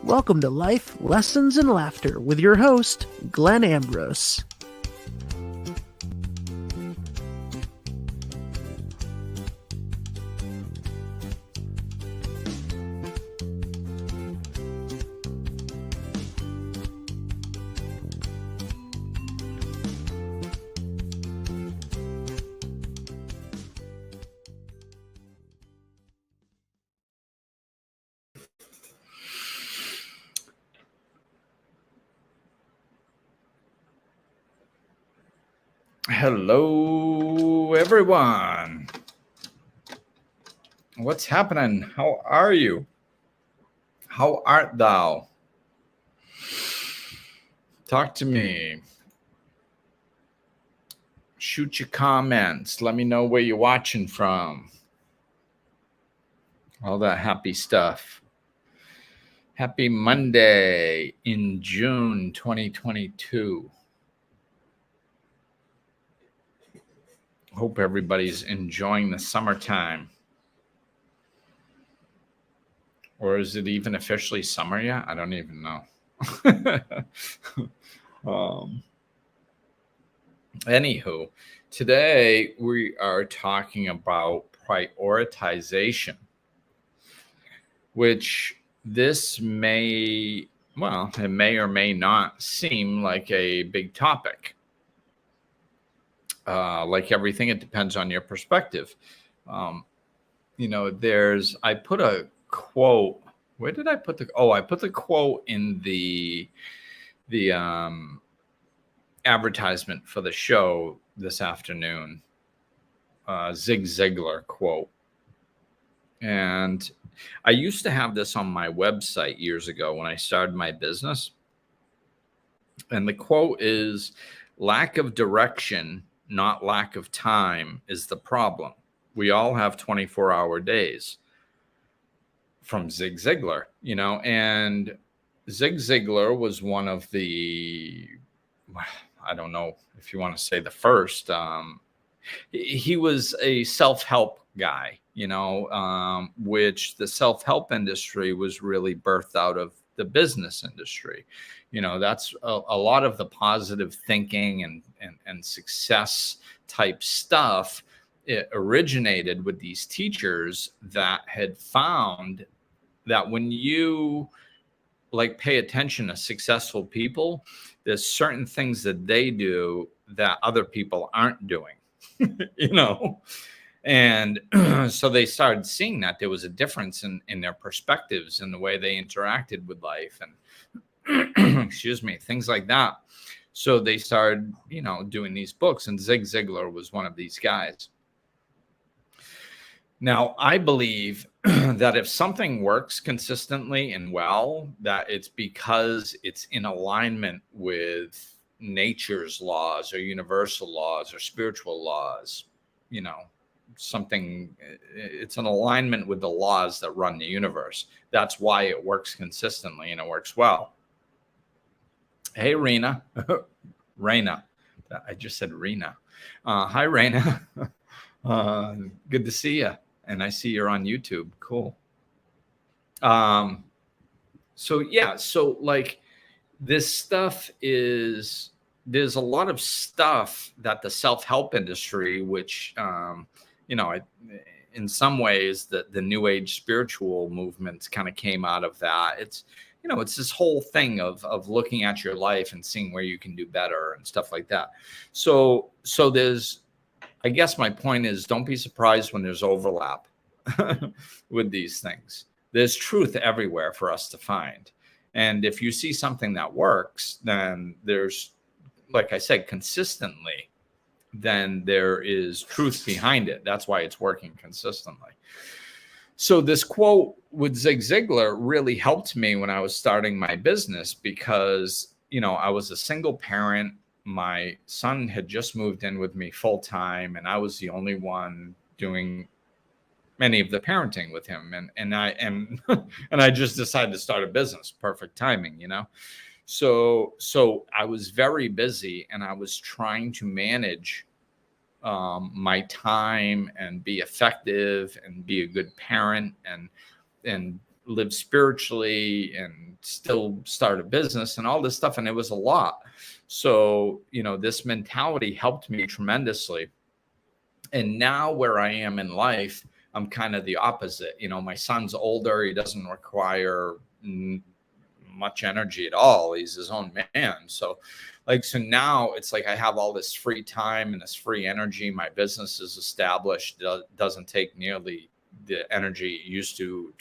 Welcome to Life, Lessons, and Laughter with your host, Glenn Ambrose. Hello, everyone. What's happening? How are you? How art thou? Talk to me. Shoot your comments. Let me know where you're watching from. All that happy stuff. Happy Monday in June 2022. Hope everybody's enjoying the summertime. Or is it even officially summer yet? I don't even know. Anywho, today we are talking about prioritization, which it may or may not seem like a big topic. Like everything, it depends on your perspective. I put a quote. Where did I put I put the quote in the advertisement for the show this afternoon. Zig Ziglar quote. And I used to have this on my website years ago when I started my business. And the quote is, "Lack of direction, not lack of time, is the problem. We all have 24-hour days." From Zig Ziglar, and Zig Ziglar was one of the, I don't know if you want to say the first, he was a self-help guy, which the self-help industry was really birthed out of the business industry. That's a lot of the positive thinking and success type stuff. It originated with these teachers that had found that when you pay attention to successful people, there's certain things that they do that other people aren't doing, and so they started seeing that there was a difference in their perspectives and the way they interacted with life and excuse me, things like that. So they started, doing these books, and Zig Ziglar was one of these guys. Now, I believe that if something works consistently and well, that it's because it's in alignment with nature's laws or universal laws or spiritual laws. It's an alignment with the laws that run the universe. That's why it works consistently and it works well. Hey, Rena. Raina. I just said Rena. Hi, Raina. Good to see you. And I see you're on YouTube. Cool. This stuff there's a lot of stuff that the self-help industry, which, in some ways the new age spiritual movements kind of came out of that. It's this whole thing of looking at your life and seeing where you can do better and stuff like that. So I guess my point is, don't be surprised when there's overlap with these things. There's truth everywhere for us to find. And if you see something that works, then there's, like I said, consistently, then there is truth behind it. That's why it's working consistently. So this quote with Zig Ziglar really helped me when I was starting my business because, I was a single parent. My son had just moved in with me full time, and I was the only one doing many of the parenting with him. And I just decided to start a business. Perfect timing, So I was very busy, and I was trying to manage my time and be effective and be a good parent and live spiritually and still start a business and all this stuff. And it was a lot. So, this mentality helped me tremendously. And now where I am in life, I'm kind of the opposite. My son's older. He doesn't require much energy at all. He's his own man. So now it's like I have all this free time and this free energy. My business is established. It doesn't take nearly the energy it used to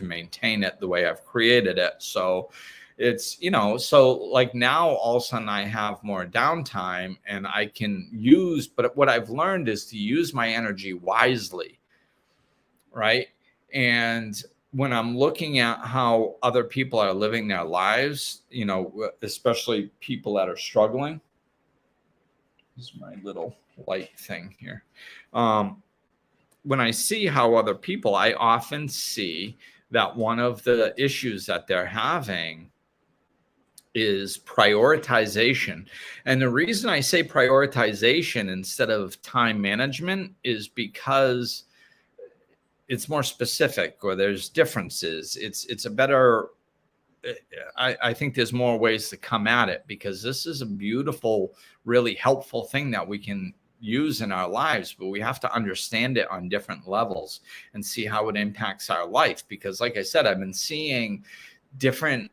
maintain it the way I've created it. So it's, so like now all of a sudden I have more downtime and I can use, but what I've learned is to use my energy wisely. Right. And when I'm looking at how other people are living their lives, especially people that are struggling, this is my little light thing here. When I see how other people, I often see that one of the issues that they're having is prioritization. And the reason I say prioritization instead of time management is because it's more specific, or there's differences. It's a better, I think there's more ways to come at it, because this is a beautiful, really helpful thing that we can use in our lives, but we have to understand it on different levels and see how it impacts our life. Because like I said, I've been seeing different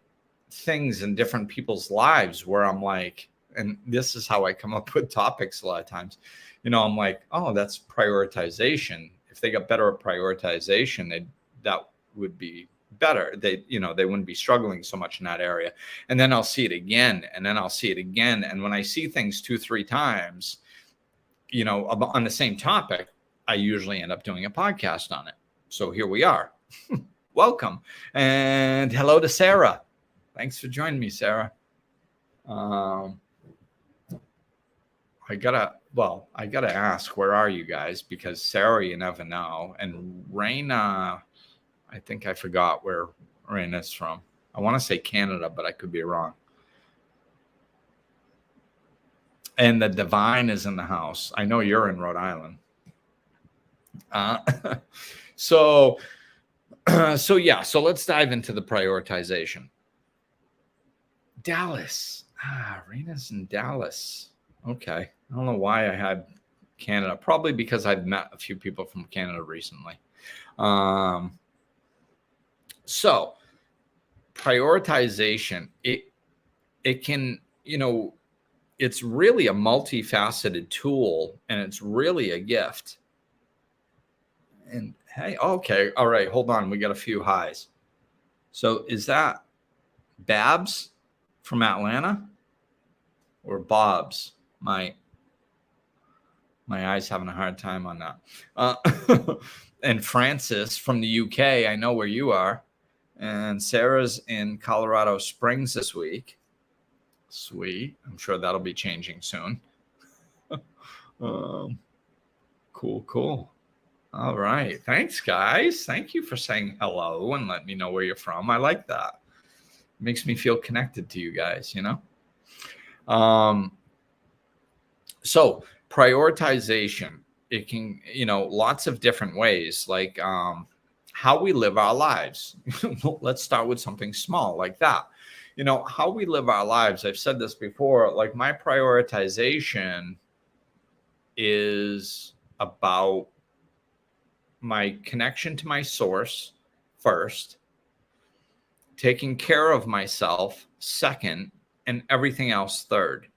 things in different people's lives where I'm like, and this is how I come up with topics a lot of times, I'm like, oh, that's prioritization. If they got better at prioritization, that would be better. They wouldn't be struggling so much in that area. And then I'll see it again, and then I'll see it again. And when I see things 2-3 times, on the same topic, I usually end up doing a podcast on it. So here we are. Welcome. And hello to Sarah. Thanks for joining me, Sarah. I gotta ask, where are you guys? Because Sarah, you never know. And Raina, I think I forgot where Raina's from. I want to say Canada, but I could be wrong. And the Divine is in the house. I know you're in Rhode Island. So let's dive into the prioritization. Dallas. Raina's in Dallas. Okay. I don't know why I had Canada. Probably because I've met a few people from Canada recently. So prioritization, it can, it's really a multifaceted tool, and it's really a gift. And hey, okay. All right. Hold on. We got a few highs. So is that Babs from Atlanta or Bob's? My eyes having a hard time on that. And Francis from the UK, I know where you are. And Sarah's in Colorado Springs this week. Sweet. I'm sure that'll be changing soon. Cool. All right. Thanks, guys. Thank you for saying hello and let me know where you're from. I like that. It makes me feel connected to you guys, So prioritization, it can, lots of different ways, like how we live our lives. Let's start with something small like that. How we live our lives. I've said this before, like my prioritization is about my connection to my source first, taking care of myself second, and everything else third.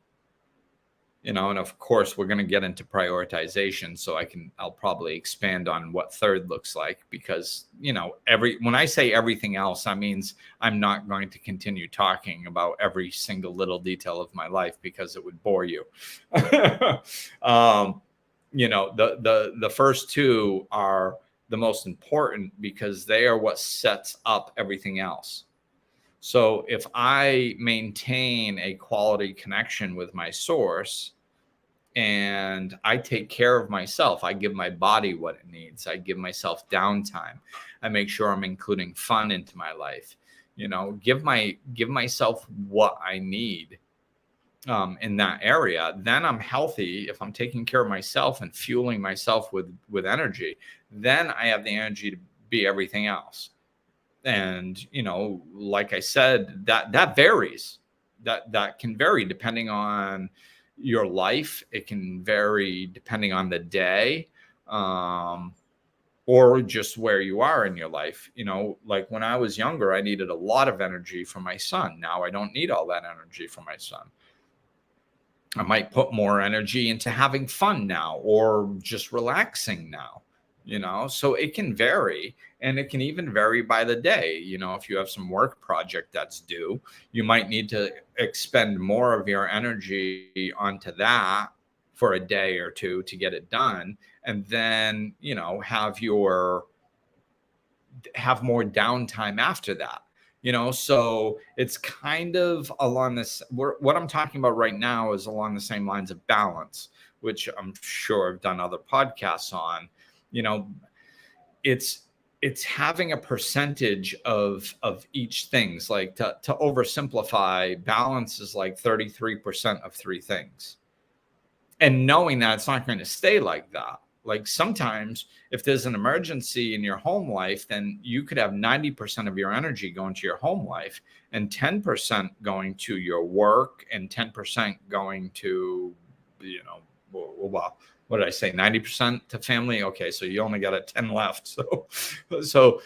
And of course we're going to get into prioritization, so I'll probably expand on what third looks like, because when I say everything else, that means I'm not going to continue talking about every single little detail of my life, because it would bore you. The first two are the most important, because they are what sets up everything else. So if I maintain a quality connection with my source and I take care of myself, I give my body what it needs, I give myself downtime, I make sure I'm including fun into my life, give myself what I need in that area, then I'm healthy. If I'm taking care of myself and fueling myself with energy, then I have the energy to be everything else. And, like I said, that varies. That can vary depending on your life. It can vary depending on the day. Or just where you are in your life. Like when I was younger, I needed a lot of energy from my son. Now I don't need all that energy from my son. I might put more energy into having fun now or just relaxing now, so it can vary, and it can even vary by the day. If you have some work project that's due, you might need to expend more of your energy onto that for a day or two to get it done. And then, have more downtime after that. So it's kind of along this, what I'm talking about right now is along the same lines of balance, which I'm sure I've done other podcasts on. It's having a percentage of each things. Like to oversimplify, balance is like 33% of three things, and knowing that it's not going to stay like that. Like sometimes if there's an emergency in your home life, then you could have 90% of your energy going to your home life and 10% going to your work and 10% going to, well, what did I say? 90% to family. Okay. So you only got a 10 left. So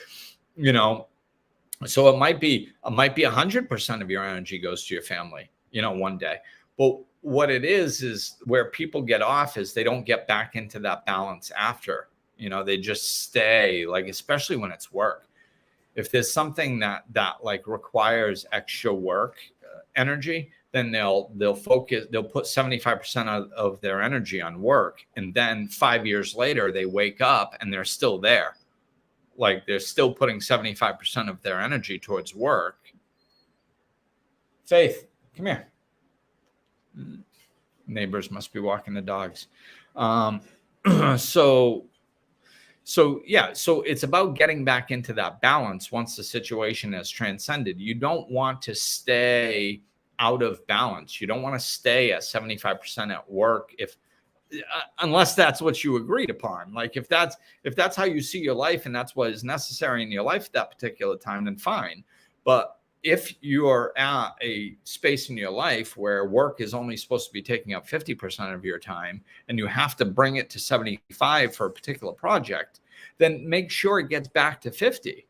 it might be 100% of your energy goes to your family, one day. But what it is where people get off is they don't get back into that balance after. They just stay, like, especially when it's work. If there's something that like requires extra work energy, then they'll focus, they'll put 75% of their energy on work. And then 5 years later, they wake up and they're still there. Like they're still putting 75% of their energy towards work. Faith, come here. Neighbors must be walking the dogs. So it's about getting back into that balance once the situation has transcended. You don't want to stay out of balance. You don't want to stay at 75% at work unless that's what you agreed upon. Like if that's how you see your life and that's what is necessary in your life at that particular time, then fine. But if you're at a space in your life where work is only supposed to be taking up 50% of your time and you have to bring it to 75 for a particular project, then make sure it gets back to 50,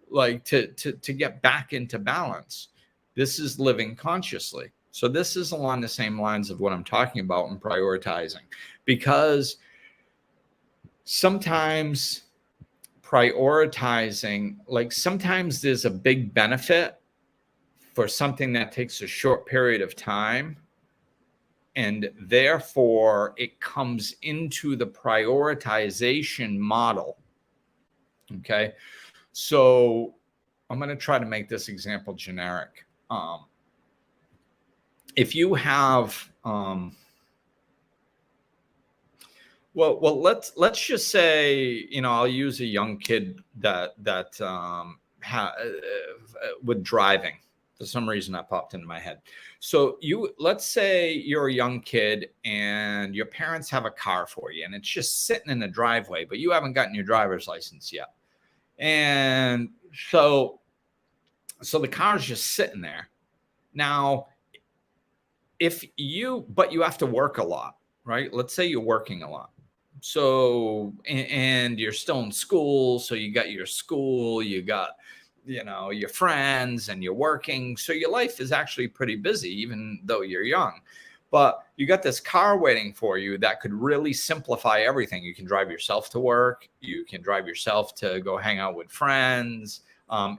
like to get back into balance. This is living consciously. So this is along the same lines of what I'm talking about in prioritizing, because sometimes prioritizing, like sometimes there's a big benefit for something that takes a short period of time, and therefore it comes into the prioritization model. Okay. So I'm going to try to make this example generic. If you have, well, let's just say, I'll use a young kid that with driving. For some reason that popped into my head. So let's say you're a young kid and your parents have a car for you and it's just sitting in the driveway, but you haven't gotten your driver's license yet. And so the car's just sitting there. Now, but you have to work a lot, right? Let's say you're working a lot. So, and you're still in school. So you got your school, you got, your friends, and you're working. So your life is actually pretty busy, even though you're young. But you got this car waiting for you that could really simplify everything. You can drive yourself to work. You can drive yourself to go hang out with friends.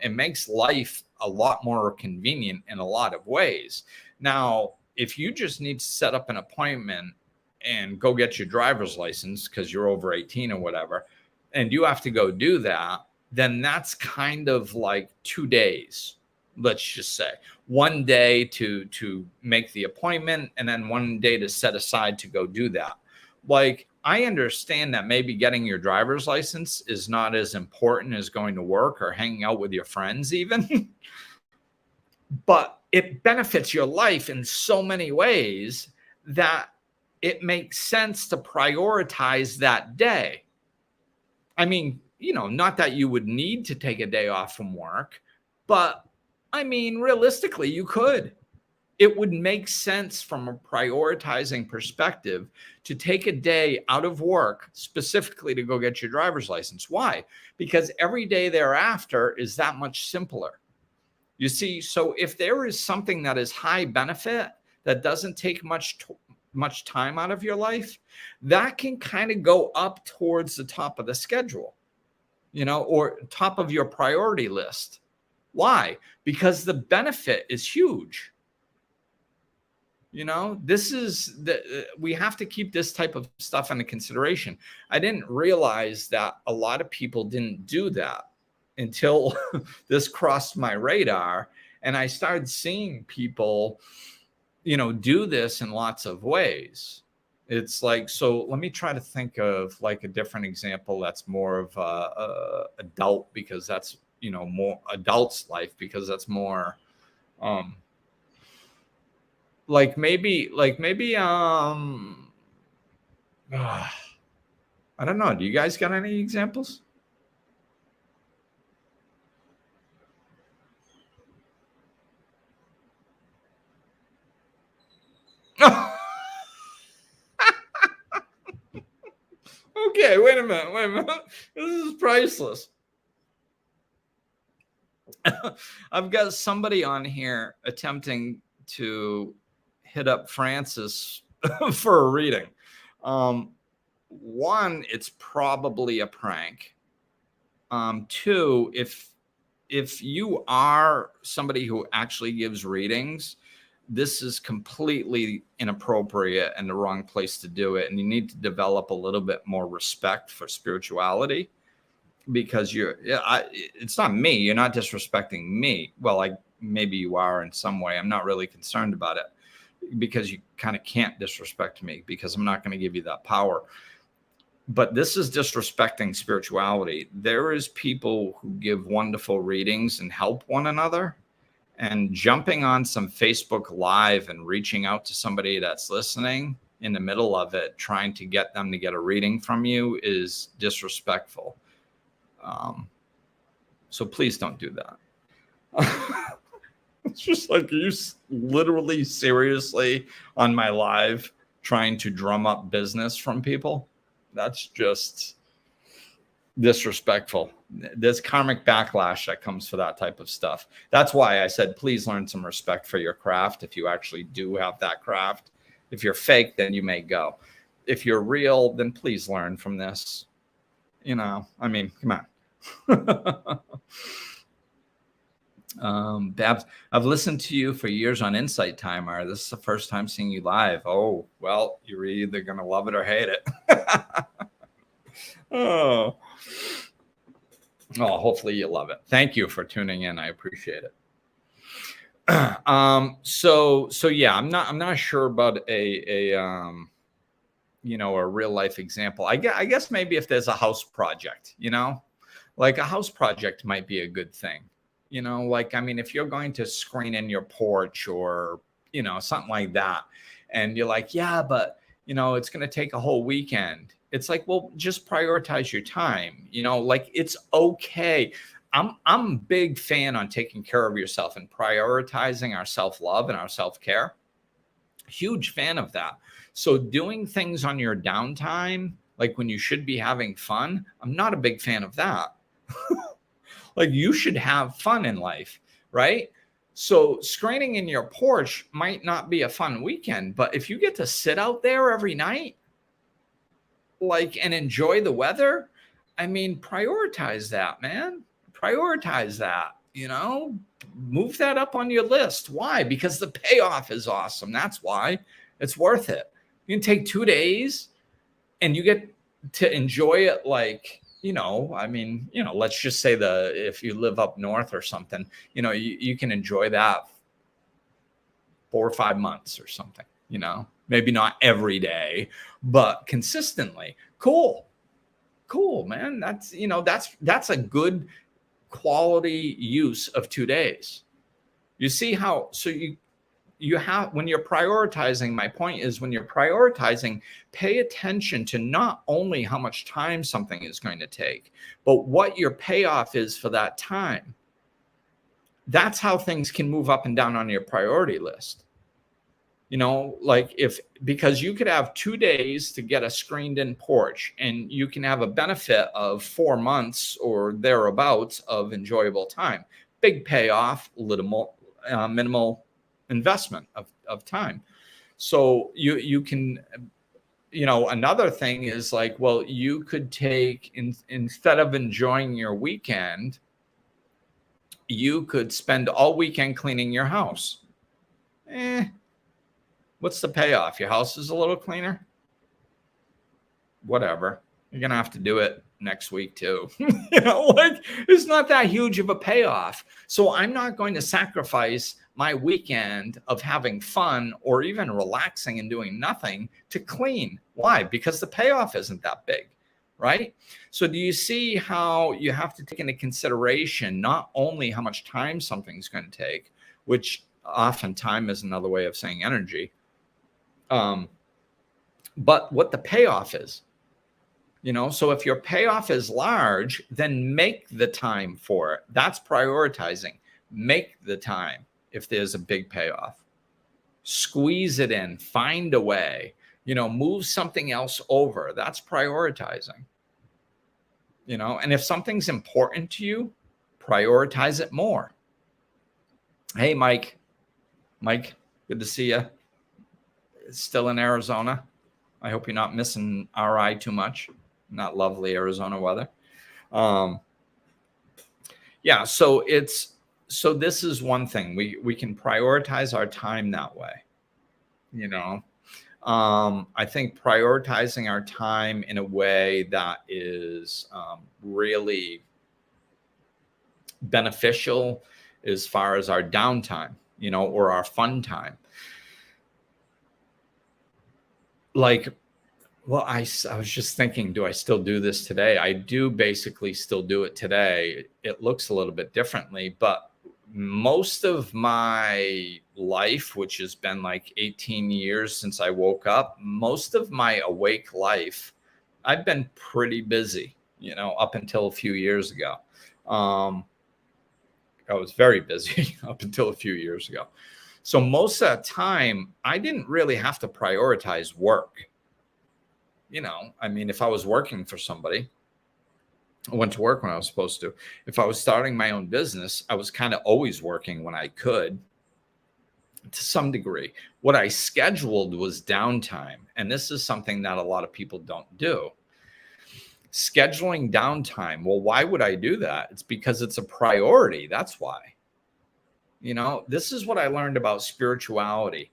It makes life a lot more convenient in a lot of ways. Now, if you just need to set up an appointment and go get your driver's license because you're over 18 or whatever, and you have to go do that, then that's kind of like 2 days. Let's just say 1 day to make the appointment and then 1 day to set aside to go do that. Like, I understand that maybe getting your driver's license is not as important as going to work or hanging out with your friends even, but it benefits your life in so many ways that it makes sense to prioritize that day. I mean, not that you would need to take a day off from work, but I mean, realistically, you could. It would make sense from a prioritizing perspective to take a day out of work specifically to go get your driver's license. Why? Because every day thereafter is that much simpler. You see, so if there is something that is high benefit that doesn't take much time out of your life, that can kind of go up towards the top of the schedule, or top of your priority list. Why? Because the benefit is huge. We have to keep this type of stuff into consideration. I didn't realize that a lot of people didn't do that until this crossed my radar, and I started seeing people, do this in lots of ways. It's like, so let me try to think of like a different example that's more of adult, because that's, more adult's life, because that's more, like maybe I don't know. Do you guys got any examples? Okay, wait a minute. This is priceless. I've got somebody on here attempting to hit up Francis for a reading. One, it's probably a prank. Two, if you are somebody who actually gives readings, this is completely inappropriate and the wrong place to do it. And you need to develop a little bit more respect for spirituality, because it's not me. You're not disrespecting me. Well, maybe you are in some way. I'm not really concerned about it, because you kind of can't disrespect me, because I'm not going to give you that power. But this is disrespecting spirituality. There is people who give wonderful readings and help one another, and jumping on some Facebook Live and reaching out to somebody that's listening in the middle of it, trying to get them to get a reading from you, is disrespectful. So please don't do that. It's just like, you literally seriously on my live trying to drum up business from people. That's just disrespectful. There's karmic backlash that comes for that type of stuff. That's why I said, please learn some respect for your craft. If you actually do have that craft, if you're fake, then you may go. If you're real, then please learn from this. I mean, come on. Babs, I've listened to you for years on Insight Timer. This is the first time seeing you live. Oh, well, you're either going to love it or hate it. Oh, hopefully you love it. Thank you for tuning in. I appreciate it. So yeah, I'm not sure about a real life example. I guess maybe if there's a house project, like a house project might be a good thing. If you're going to screen in your porch or, something like that, and you're like, yeah, but, it's going to take a whole weekend. It's like, well, just prioritize your time, it's okay. I'm a big fan on taking care of yourself and prioritizing our self-love and our self-care. Huge fan of that. So doing things on your downtime, like when you should be having fun, I'm not a big fan of that. Like, you should have fun in life, right? So screening in your porch might not be a fun weekend, but if you get to sit out there every night, and enjoy the weather, prioritize that, man. Prioritize that, move that up on your list. Why? Because the payoff is awesome. That's why it's worth it. You can take 2 days and you get to enjoy it. Let's just say if you live up north or something, you can enjoy that 4 or 5 months or something, maybe not every day, but consistently. Cool, man. That's a good quality use of 2 days. You see how, when you're prioritizing, my point is when you're prioritizing, pay attention to not only how much time something is going to take, but what your payoff is for that time. That's how things can move up and down on your priority list. Like because you could have 2 days to get a screened in porch, and you can have a benefit of 4 months or thereabouts of enjoyable time. Big payoff, little more, minimal investment of time. So you can, another thing is like, well, you could take, instead of enjoying your weekend, you could spend all weekend cleaning your house. What's the payoff? Your house is a little cleaner? Whatever. You're going to have to do it next week too. Like it's not that huge of a payoff. So I'm not going to sacrifice my weekend of having fun or even relaxing and doing nothing to clean. Why? Because the payoff isn't that big, right? So do you see how you have to take into consideration not only how much time something's going to take, which often time is another way of saying energy, but what the payoff is, so if your payoff is large, then make the time for it. That's prioritizing. Make the time if there's a big payoff. Squeeze it in, find a way, move something else over. That's prioritizing, and if something's important to you, prioritize it more. Hey, Mike, good to see you. Still in Arizona. I hope you're not missing RI too much. Not lovely Arizona weather. Yeah, so this is one thing. We can prioritize our time that way. I think prioritizing our time in a way that is really beneficial as far as our downtime, or our fun time. Like, well, I was just thinking, do I still do this today? I do basically still do it today. It looks a little bit differently, but most of my life, which has been like 18 years since I woke up, most of my awake life, I've been pretty busy, up until a few years ago. I was very busy up until a few years ago. So most of the time, I didn't really have to prioritize work. If I was working for somebody, I went to work when I was supposed to. If I was starting my own business, I was kind of always working when I could, to some degree. What I scheduled was downtime. And this is something that a lot of people don't do. Scheduling downtime. Well, why would I do that? It's because it's a priority. That's why. This is what I learned about spirituality.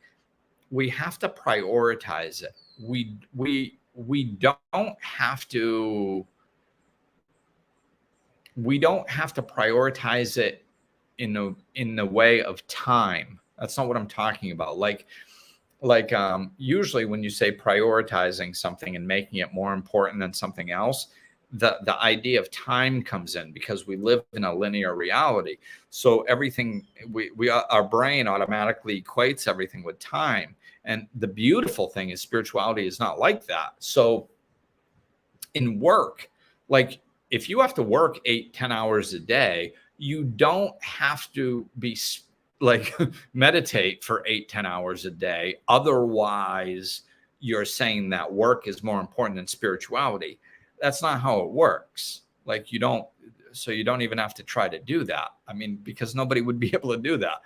We have to prioritize it. We don't have to prioritize it in the way of time. That's not what I'm talking about. Like usually when you say prioritizing something and making it more important than something else, the idea of time comes in, because we live in a linear reality. So everything, our brain automatically equates everything with time. And the beautiful thing is spirituality is not like that. So in work, like if you have to work 8-10 hours a day, you don't have to be like meditate for 8-10 hours a day. Otherwise, you're saying that work is more important than spirituality. That's not how it works. Like you don't even have to try to do that. Because nobody would be able to do that.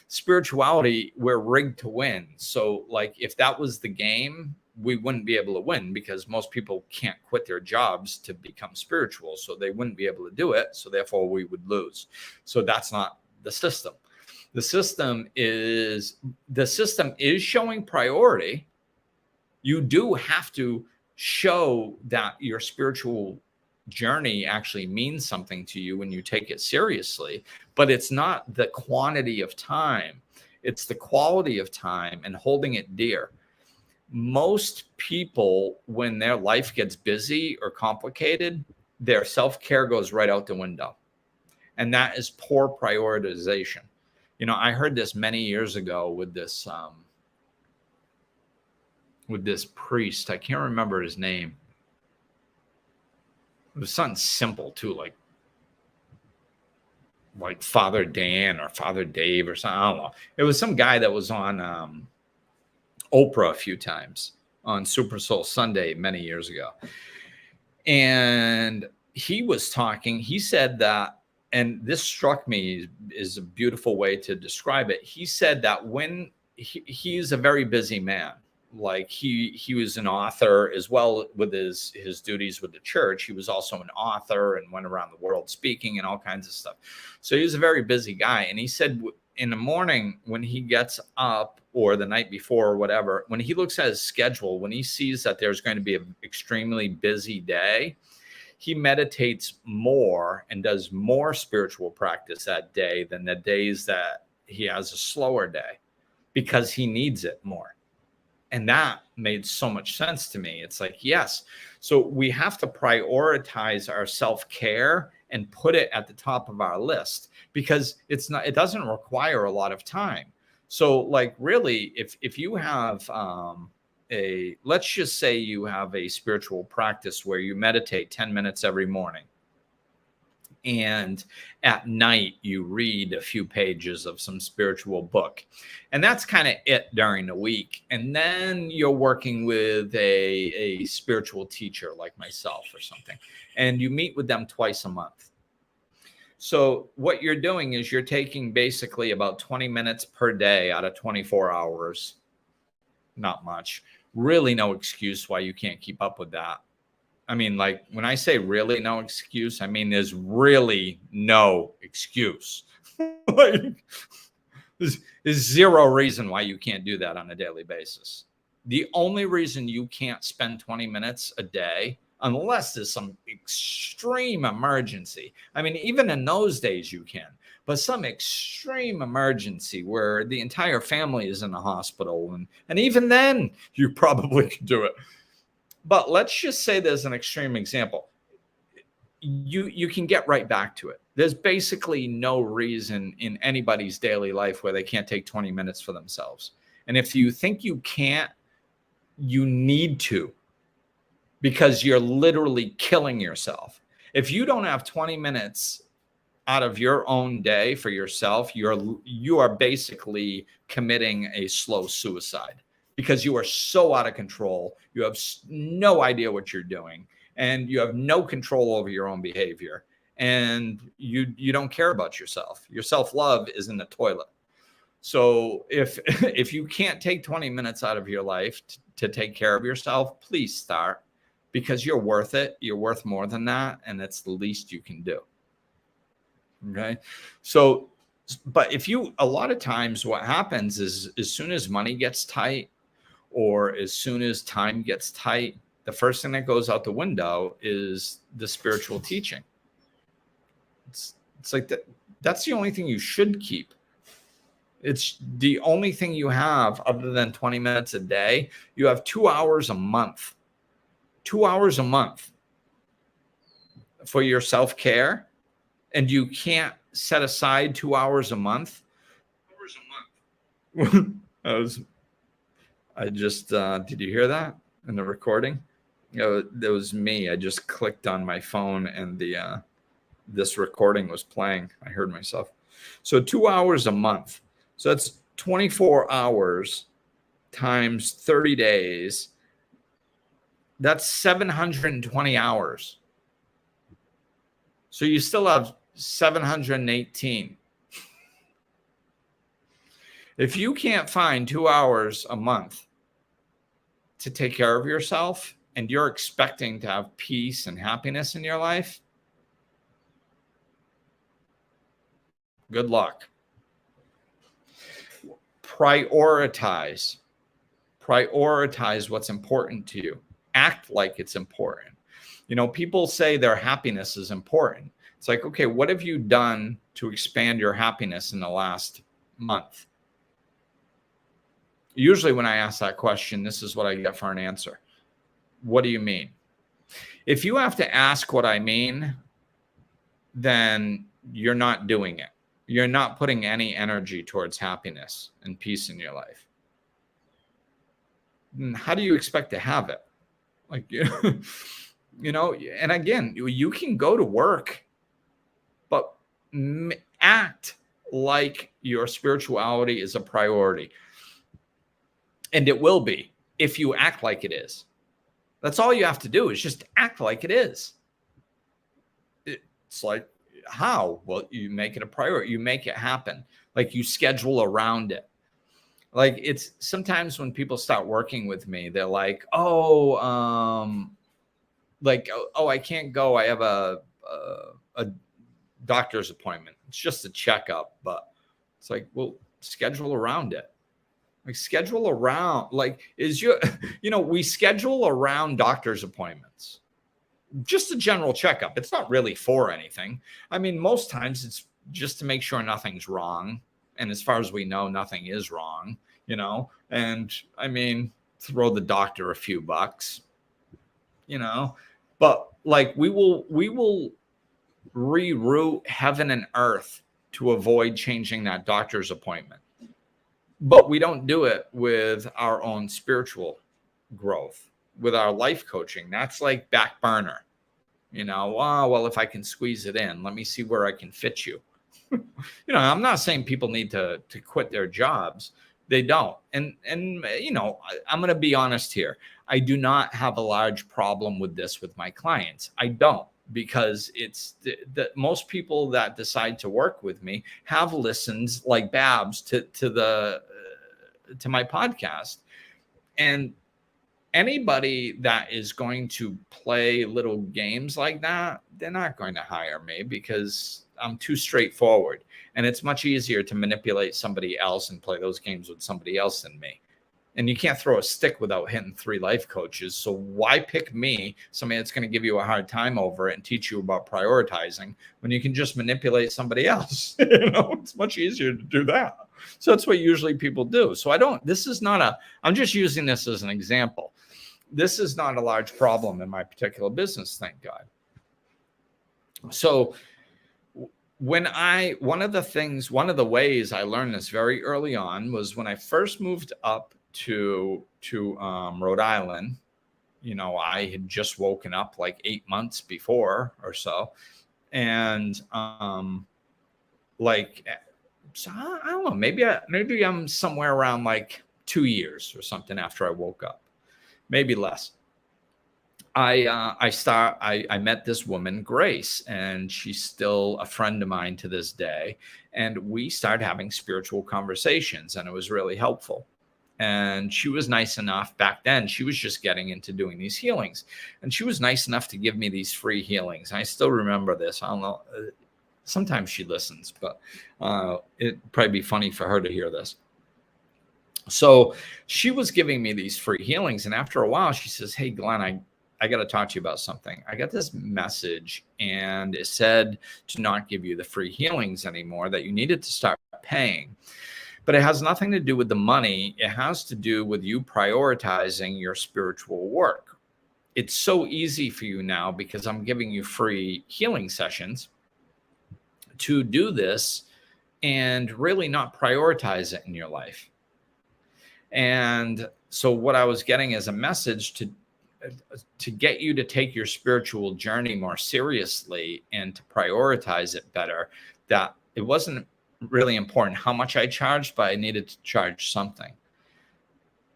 Spirituality, we're rigged to win. So like if that was the game, we wouldn't be able to win, because most people can't quit their jobs to become spiritual. So they wouldn't be able to do it. So therefore we would lose. So that's not the system. The system is showing priority. You do have to show that your spiritual journey actually means something to you when you take it seriously, but it's not the quantity of time. It's the quality of time and holding it dear. Most people, when their life gets busy or complicated, their self-care goes right out the window. And that is poor prioritization. I heard this many years ago with this priest. I can't remember his name. It was something simple too, like Father Dan or Father Dave or something. I don't know. It was some guy that was on Oprah a few times on Super Soul Sunday many years ago. And he was talking, he said that, and this struck me is a beautiful way to describe it. He said that when he's a very busy man, like he was an author as well with his duties with the church. He was also an author and went around the world speaking and all kinds of stuff. So he was a very busy guy. And he said in the morning when he gets up, or the night before or whatever, when he looks at his schedule, when he sees that there's going to be an extremely busy day, he meditates more and does more spiritual practice that day than the days that he has a slower day, because he needs it more. And that made so much sense to me. It's like, yes. So we have to prioritize our self-care and put it at the top of our list, because it doesn't require a lot of time. So like really, if you have let's just say you have a spiritual practice where you meditate 10 minutes every morning, and at night you read a few pages of some spiritual book, and that's kind of it during the week. And then you're working with a spiritual teacher like myself or something, and you meet with them twice a month. So what you're doing is you're taking basically about 20 minutes per day out of 24 hours. Not much. Really no excuse why you can't keep up with that. I mean, like when I say really no excuse, I mean there's really no excuse. Like, there's zero reason why you can't do that on a daily basis. The only reason you can't spend 20 minutes a day, unless there's some extreme emergency. I mean, even in those days you can, but some extreme emergency where the entire family is in the hospital, and even then you probably could do it. But let's just say there's an extreme example. You can get right back to it. There's basically no reason in anybody's daily life where they can't take 20 minutes for themselves. And if you think you can't, you need to, because you're literally killing yourself. If you don't have 20 minutes out of your own day for yourself, you are basically committing a slow suicide, because you are so out of control. You have no idea what you're doing, and you have no control over your own behavior, and you don't care about yourself. Your self-love is in the toilet. So if you can't take 20 minutes out of your life to take care of yourself, please start, because you're worth it. You're worth more than that, and it's the least you can do. Okay. So, but a lot of times what happens is, as soon as money gets tight, or as soon as time gets tight, the first thing that goes out the window is the spiritual teaching. It's like that's the only thing you should keep. It's the only thing you have other than 20 minutes a day. You have 2 hours a month. 2 hours a month for your self-care, and you can't set aside 2 hours a month. I just did you hear that in the recording? That was me. I just clicked on my phone, and this recording was playing. I heard myself. So 2 hours a month. So that's 24 hours times 30 days. That's 720 hours. So you still have 718. If you can't find 2 hours a month to take care of yourself, and you're expecting to have peace and happiness in your life, good luck. Prioritize what's important to you. Act like it's important. People say their happiness is important. It's like, okay, what have you done to expand your happiness in the last month? Usually when I ask that question, this is what I get for an answer. What do you mean? If you have to ask what I mean, then you're not doing it. you're not putting any energy towards happiness and peace in your life. And how do you expect to have it? Like, and again, you can go to work, but act like your spirituality is a priority. And it will be if you act like it is. That's all you have to do is just act like it is. It's like, how? Well, you make it a priority. You make it happen. Like you schedule around it. Like it's sometimes when people start working with me, they're like, I can't go. I have a doctor's appointment. It's just a checkup, but it's like, well, schedule around it. Like schedule around, like we schedule around doctor's appointments. Just a general checkup. It's not really for anything. I mean, most times it's just to make sure nothing's wrong. And as far as we know, nothing is wrong, and I mean, throw the doctor a few bucks, but like we will reroute heaven and earth to avoid changing that doctor's appointment. But we don't do it with our own spiritual growth, with our life coaching. That's like back burner, well, if I can squeeze it in, let me see where I can fit you. I'm not saying people need to quit their jobs. They don't. And I'm going to be honest here. I do not have a large problem with this with my clients. I don't, because it's the most people that decide to work with me have listens like Babs to my podcast. And anybody that is going to play little games like that, they're not going to hire me because I'm too straightforward. And it's much easier to manipulate somebody else and play those games with somebody else than me. And you can't throw a stick without hitting 3 life coaches. So why pick me, somebody that's going to give you a hard time over it and teach you about prioritizing, when you can just manipulate somebody else? It's much easier to do that. So that's what usually people do. So I'm just using this as an example. This is not a large problem in my particular business, thank God. So one of the ways I learned this very early on was when I first moved up to Rhode Island. I had just woken up like 8 months before or so. And so I don't know, maybe I'm somewhere around like 2 years or something after I woke up, maybe less. I met this woman, Grace, and she's still a friend of mine to this day. And we started having spiritual conversations, and it was really helpful. And she was nice enough back then. She was just getting into doing these healings, and she was nice enough to give me these free healings. I still remember this. I don't know. Sometimes she listens, but it'd probably be funny for her to hear this. So she was giving me these free healings. And after a while, she says, "Hey, Glenn, I got to talk to you about something. I got this message, and it said to not give you the free healings anymore, that you needed to start paying. But it has nothing to do with the money. It has to do with you prioritizing your spiritual work. It's so easy for you now because I'm giving you free healing sessions to do this and really not prioritize it in your life." And so what I was getting as a message to get you to take your spiritual journey more seriously and to prioritize it better, that it wasn't really important how much I charged, but I needed to charge something.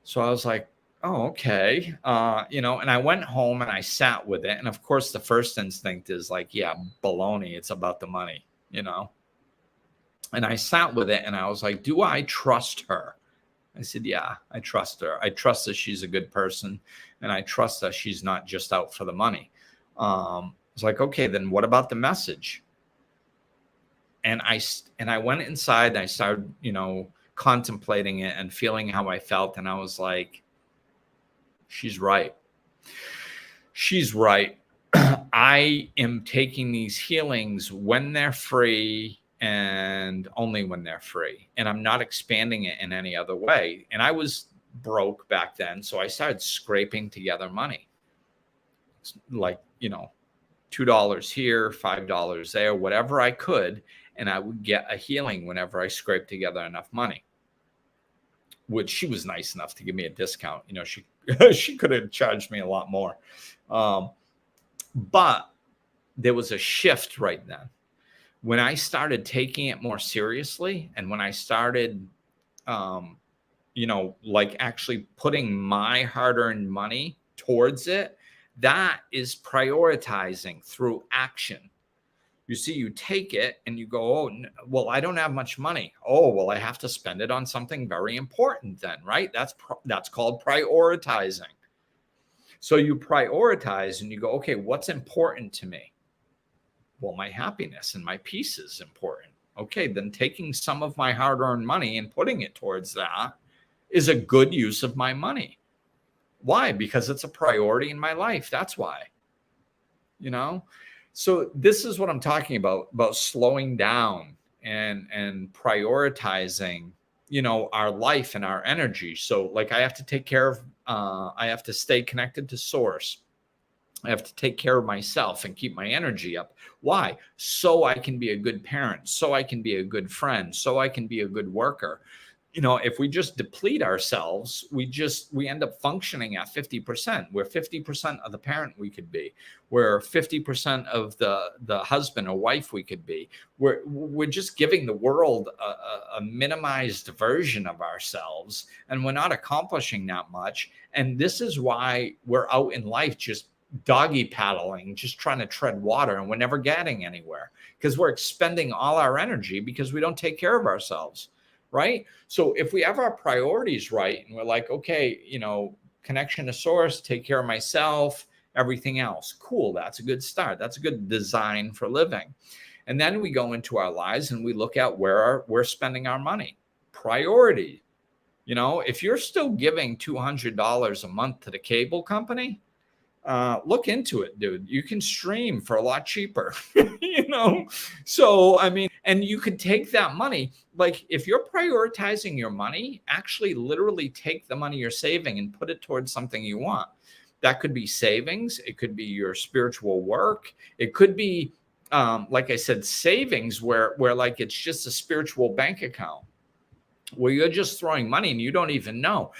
So I was like, oh, okay. And I went home and I sat with it. And of course, the first instinct is like, yeah, baloney. It's about the money, And I sat with it and I was like, do I trust her? I said, yeah, I trust her. I trust that she's a good person, and I trust that she's not just out for the money. It's like, okay, then what about the message? And I went inside and I started, contemplating it and feeling how I felt. And I was like, she's right. She's right. I am taking these healings when they're free and only when they're free. And I'm not expanding it in any other way. And I was broke back then. So I started scraping together money. Like, $2 here, $5 there, whatever I could, and I would get a healing whenever I scraped together enough money. Which she was nice enough to give me a discount. You know, she she could have charged me a lot more, but there was a shift right then when I started taking it more seriously, and when I started, you know, like actually putting my hard-earned money towards it. That is prioritizing through action. You see, you take it and you go, oh, well, I don't have much money. Oh, well, I have to spend it on something very important then, right? That's called prioritizing. So you prioritize and you go, okay, what's important to me? Well, my happiness and my peace is important. Okay, then taking some of my hard-earned money and putting it towards that is a good use of my money. Why? Because it's a priority in my life. That's why. You know? So this is what I'm talking about slowing down and prioritizing, you know, our life and our energy. So like I have to take care of, I have to stay connected to source. I have to take care of myself and keep my energy up. Why? So I can be a good parent, so I can be a good friend, so I can be a good worker. You know, if we just deplete ourselves, we end up functioning at 50%. We're 50% of the parent we could be. We're 50% of the husband or wife we could be. We're just giving the world a minimized version of ourselves, and we're not accomplishing that much. And this is why we're out in life just doggy paddling, just trying to tread water, and we're never getting anywhere because we're expending all our energy because we don't take care of ourselves. Right? So if we have our priorities right and we're like, okay, you know, connection to source, take care of myself, everything else, cool. That's a good start. That's a good design for living. And then we go into our lives and we look at where we're spending our money. Priority. You know, if you're still giving $200 a month to the cable company, look into it, dude. You can stream for a lot cheaper, you know? So, I mean, and you could take that money, like if you're prioritizing your money, actually literally take the money you're saving and put it towards something you want. That could be savings. It could be your spiritual work. It could be, like I said, savings where like it's just a spiritual bank account, where you're just throwing money and you don't even know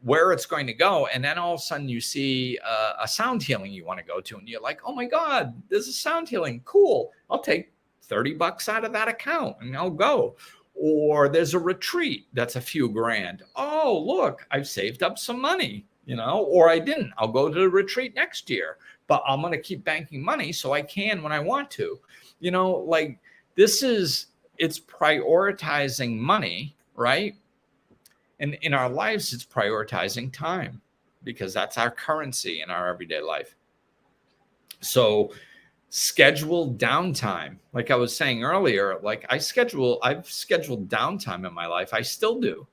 where it's going to go. And then all of a sudden you see a sound healing you want to go to, and you're like, oh my God, there's a sound healing. Cool. I'll take $30 out of that account and I'll go. Or there's a retreat that's a few grand. Oh, look, I've saved up some money, you know, or I didn't. I'll go to the retreat next year, but I'm going to keep banking money so I can when I want to, you know, like it's prioritizing money. Right? And in our lives, it's prioritizing time, because that's our currency in our everyday life. So schedule downtime. Like I was saying earlier, like I've scheduled downtime in my life. I still do.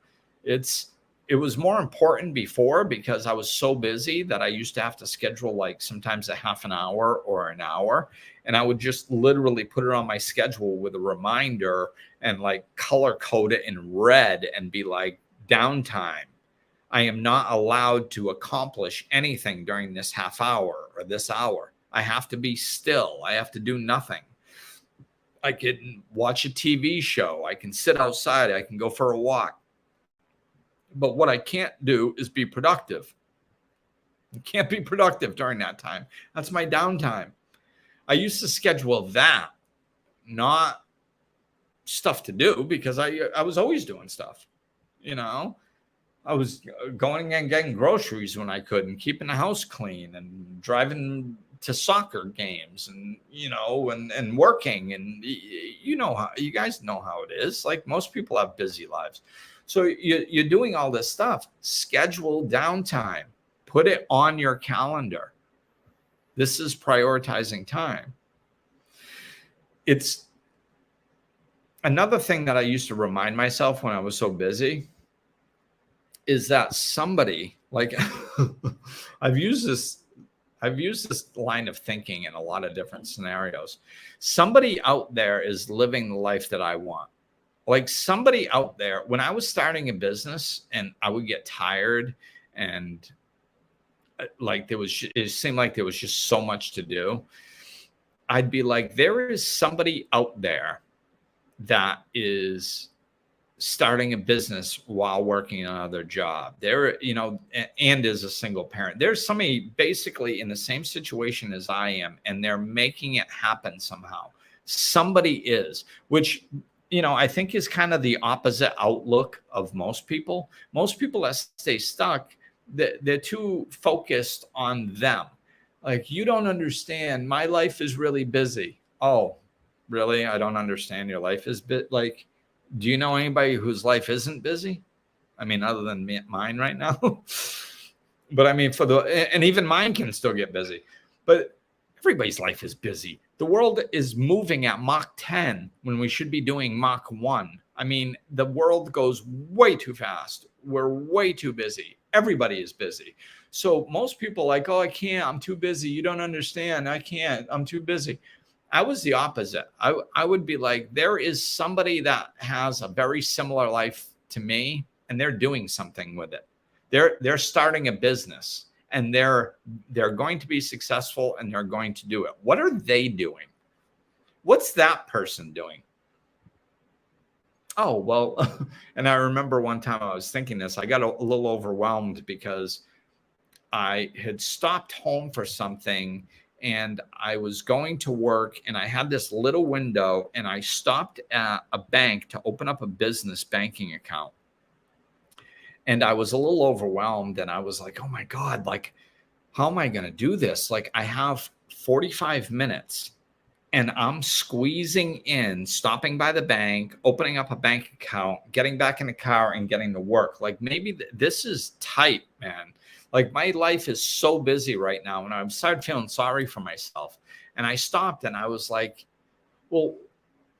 It was more important before because I was so busy that I used to have to schedule like sometimes a half an hour or an hour. And I would just literally put it on my schedule with a reminder and like color code it in red and be like, downtime. I am not allowed to accomplish anything during this half hour or this hour. I have to be still. I have to do nothing. I can watch a TV show. I can sit outside. I can go for a walk. But what I can't do is be productive. I can't be productive during that time. That's my downtime. I used to schedule that, not stuff to do, because I was always doing stuff. You know, I was going and getting groceries when I could, and keeping the house clean, and driving to soccer games, and, you know, and working. And you know how, you guys know how it is. Like most people have busy lives. So you're doing all this stuff. Schedule downtime. Put it on your calendar. This is prioritizing time. It's another thing that I used to remind myself when I was so busy is that somebody, like I've used this line of thinking in a lot of different scenarios. Somebody out there is living the life that I want. Like somebody out there, when I was starting a business and I would get tired and like it seemed like there was just so much to do. I'd be like, there is somebody out there that is starting a business while working another job. There, and is a single parent. There's somebody basically in the same situation as I am, and they're making it happen somehow. Somebody is, which, I think is kind of the opposite outlook of most people. Most people that stay stuck, they're too focused on them. Like, you don't understand. My life is really busy. Oh, really? I don't understand. Your life is like, do you know anybody whose life isn't busy? I mean, other than mine right now. But I mean, and even mine can still get busy. But everybody's life is busy. The world is moving at Mach 10 when we should be doing Mach 1. I mean, the world goes way too fast. We're way too busy. Everybody is busy. So most people are like, oh, I can't. I'm too busy. You don't understand. I can't. I'm too busy. I was the opposite. I would be like, there is somebody that has a very similar life to me, and they're doing something with it. They're starting a business, and they're going to be successful, and they're going to do it. What are they doing? What's that person doing? Oh, well, and I remember one time I was thinking this, I got a little overwhelmed because I had stopped home for something, and I was going to work, and I had this little window, and I stopped at a bank to open up a business banking account. And I was a little overwhelmed, and I was like, oh my God, like, how am I going to do this? Like, I have 45 minutes and I'm squeezing in, stopping by the bank, opening up a bank account, getting back in the car, and getting to work. Like, maybe this is tight, man. Like, my life is so busy right now, and I started feeling sorry for myself. And I stopped, and I was like, well,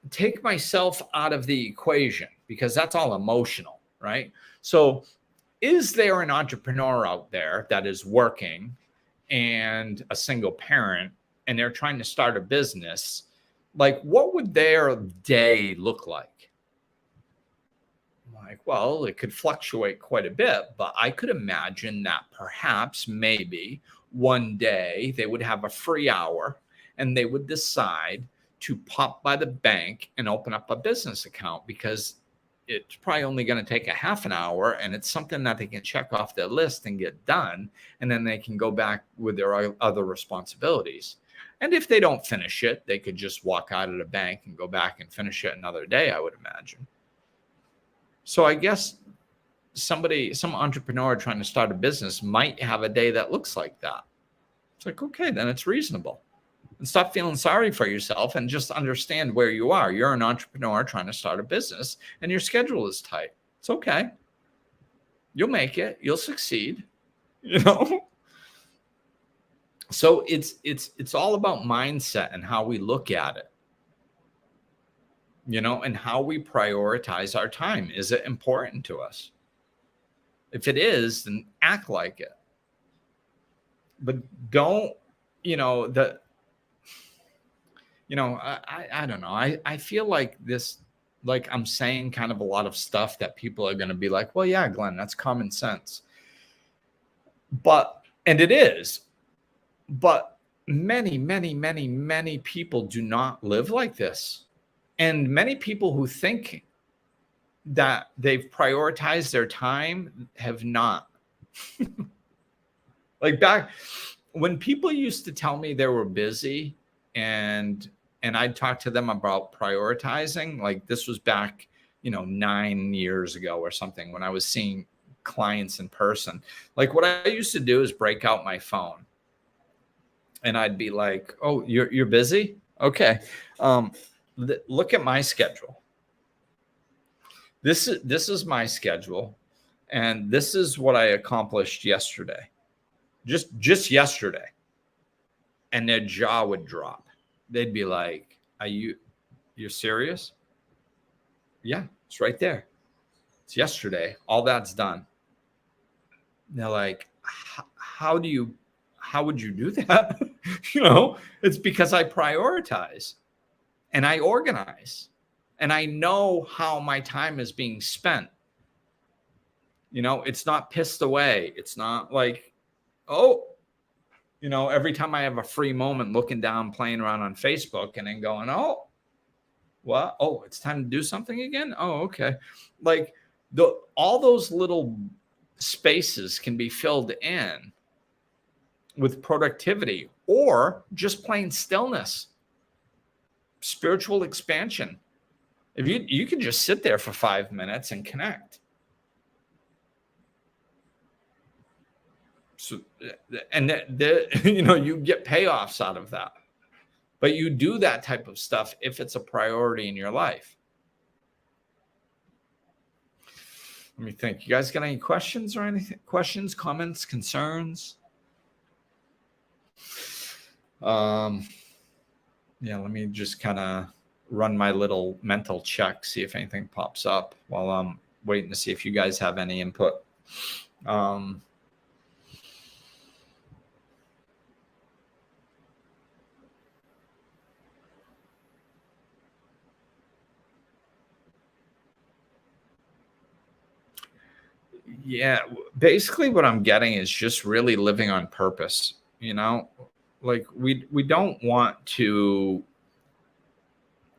take myself out of the equation, because that's all emotional, right? So is there an entrepreneur out there that is working and a single parent, and they're trying to start a business? Like, what would their day look like? Like, well, it could fluctuate quite a bit, but I could imagine that perhaps maybe one day they would have a free hour, and they would decide to pop by the bank and open up a business account, because it's probably only going to take a half an hour, and it's something that they can check off their list and get done. And then they can go back with their other responsibilities. And if they don't finish it, they could just walk out of the bank and go back and finish it another day, I would imagine. So I guess some entrepreneur trying to start a business might have a day that looks like that. It's like, okay, then it's reasonable. And stop feeling sorry for yourself, and just understand where you are. You're an entrepreneur trying to start a business, and your schedule is tight. It's okay. You'll make it. You'll succeed. So it's all about mindset and how we look at it. And how we prioritize our time. Is it important to us? If it is, then act like it. But don't, I don't know. I feel like this, like I'm saying kind of a lot of stuff that people are going to be like, well, yeah, Glenn, that's common sense. And it is, but many, many, many, many people do not live like this. And many people who think that they've prioritized their time have not. Like, back when people used to tell me they were busy, and I'd talk to them about prioritizing, like this was back, 9 years ago or something, when I was seeing clients in person. Like, what I used to do is break out my phone, and I'd be like, oh, you're busy? Okay. Look at my schedule. This is my schedule, and this is what I accomplished yesterday. Just yesterday. And their jaw would drop. They'd be like, you're serious? Yeah, it's right there. It's yesterday. All that's done. And they're like, how would you do that? It's because I prioritize, and I organize, and I know how my time is being spent. It's not pissed away. It's not like, oh, You know, every time I have a free moment looking down, playing around on Facebook and then going, oh, what? Oh, it's time to do something again? Oh, okay. Like all those little spaces can be filled in with productivity or just plain stillness, spiritual expansion. If you can just sit there for 5 minutes and connect. So, and you know, you get payoffs out of that. But you do that type of stuff if it's a priority in your life. Let me think. You guys got any questions or anything? Questions, comments, concerns? Yeah, let me just kind of run my little mental check, see if anything pops up while I'm waiting to see if you guys have any input. Yeah, basically what I'm getting is just really living on purpose, you know? Like we don't want to.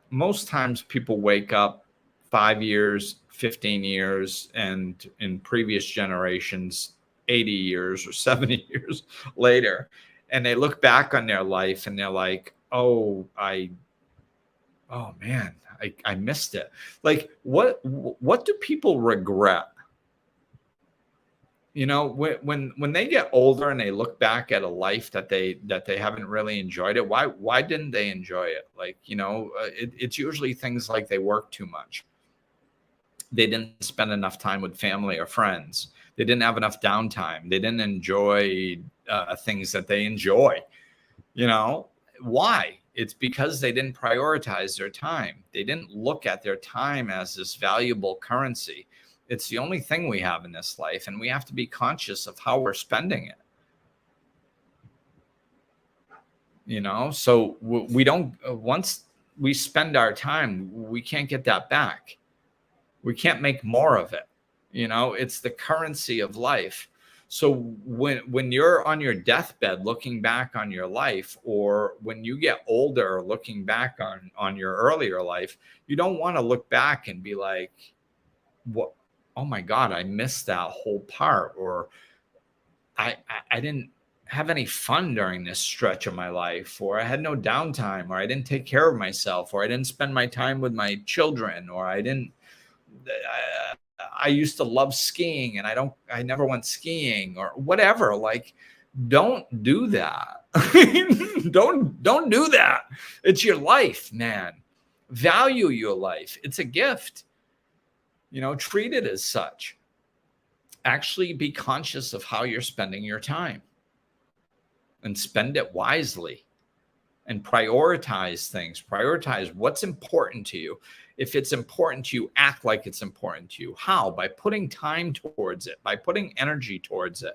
Most times people wake up 5 years, 15 years, and in previous generations 80 years or 70 years later, and they look back on their life and they're like, oh man, I missed it. Like what do people regret? You know, when they get older and they look back at a life that they haven't really enjoyed it, why didn't they enjoy it? Like, you know, it's usually things like they work too much, they didn't spend enough time with family or friends, they didn't have enough downtime, they didn't enjoy things that they enjoy. You know why? It's because they didn't prioritize their time. They didn't look at their time as this valuable currency. It's the only thing we have in this life, and we have to be conscious of how we're spending it. You know, so we don't, once we spend our time, we can't get that back. We can't make more of it. You know, it's the currency of life. So when you're on your deathbed looking back on your life, or when you get older looking back on your earlier life, you don't want to look back and be like, what? Oh my God, I missed that whole part, or I didn't have any fun during this stretch of my life, or I had no downtime, or I didn't take care of myself, or I didn't spend my time with my children, or I used to love skiing and I never went skiing, or whatever. Like, don't do that. don't do that. It's your life, man. Value your life. It's a gift. You know, treat it as such. Actually be conscious of how you're spending your time and spend it wisely, and prioritize things. Prioritize what's important to you. If it's important to you, act like it's important to you. How? By putting time towards it, by putting energy towards it.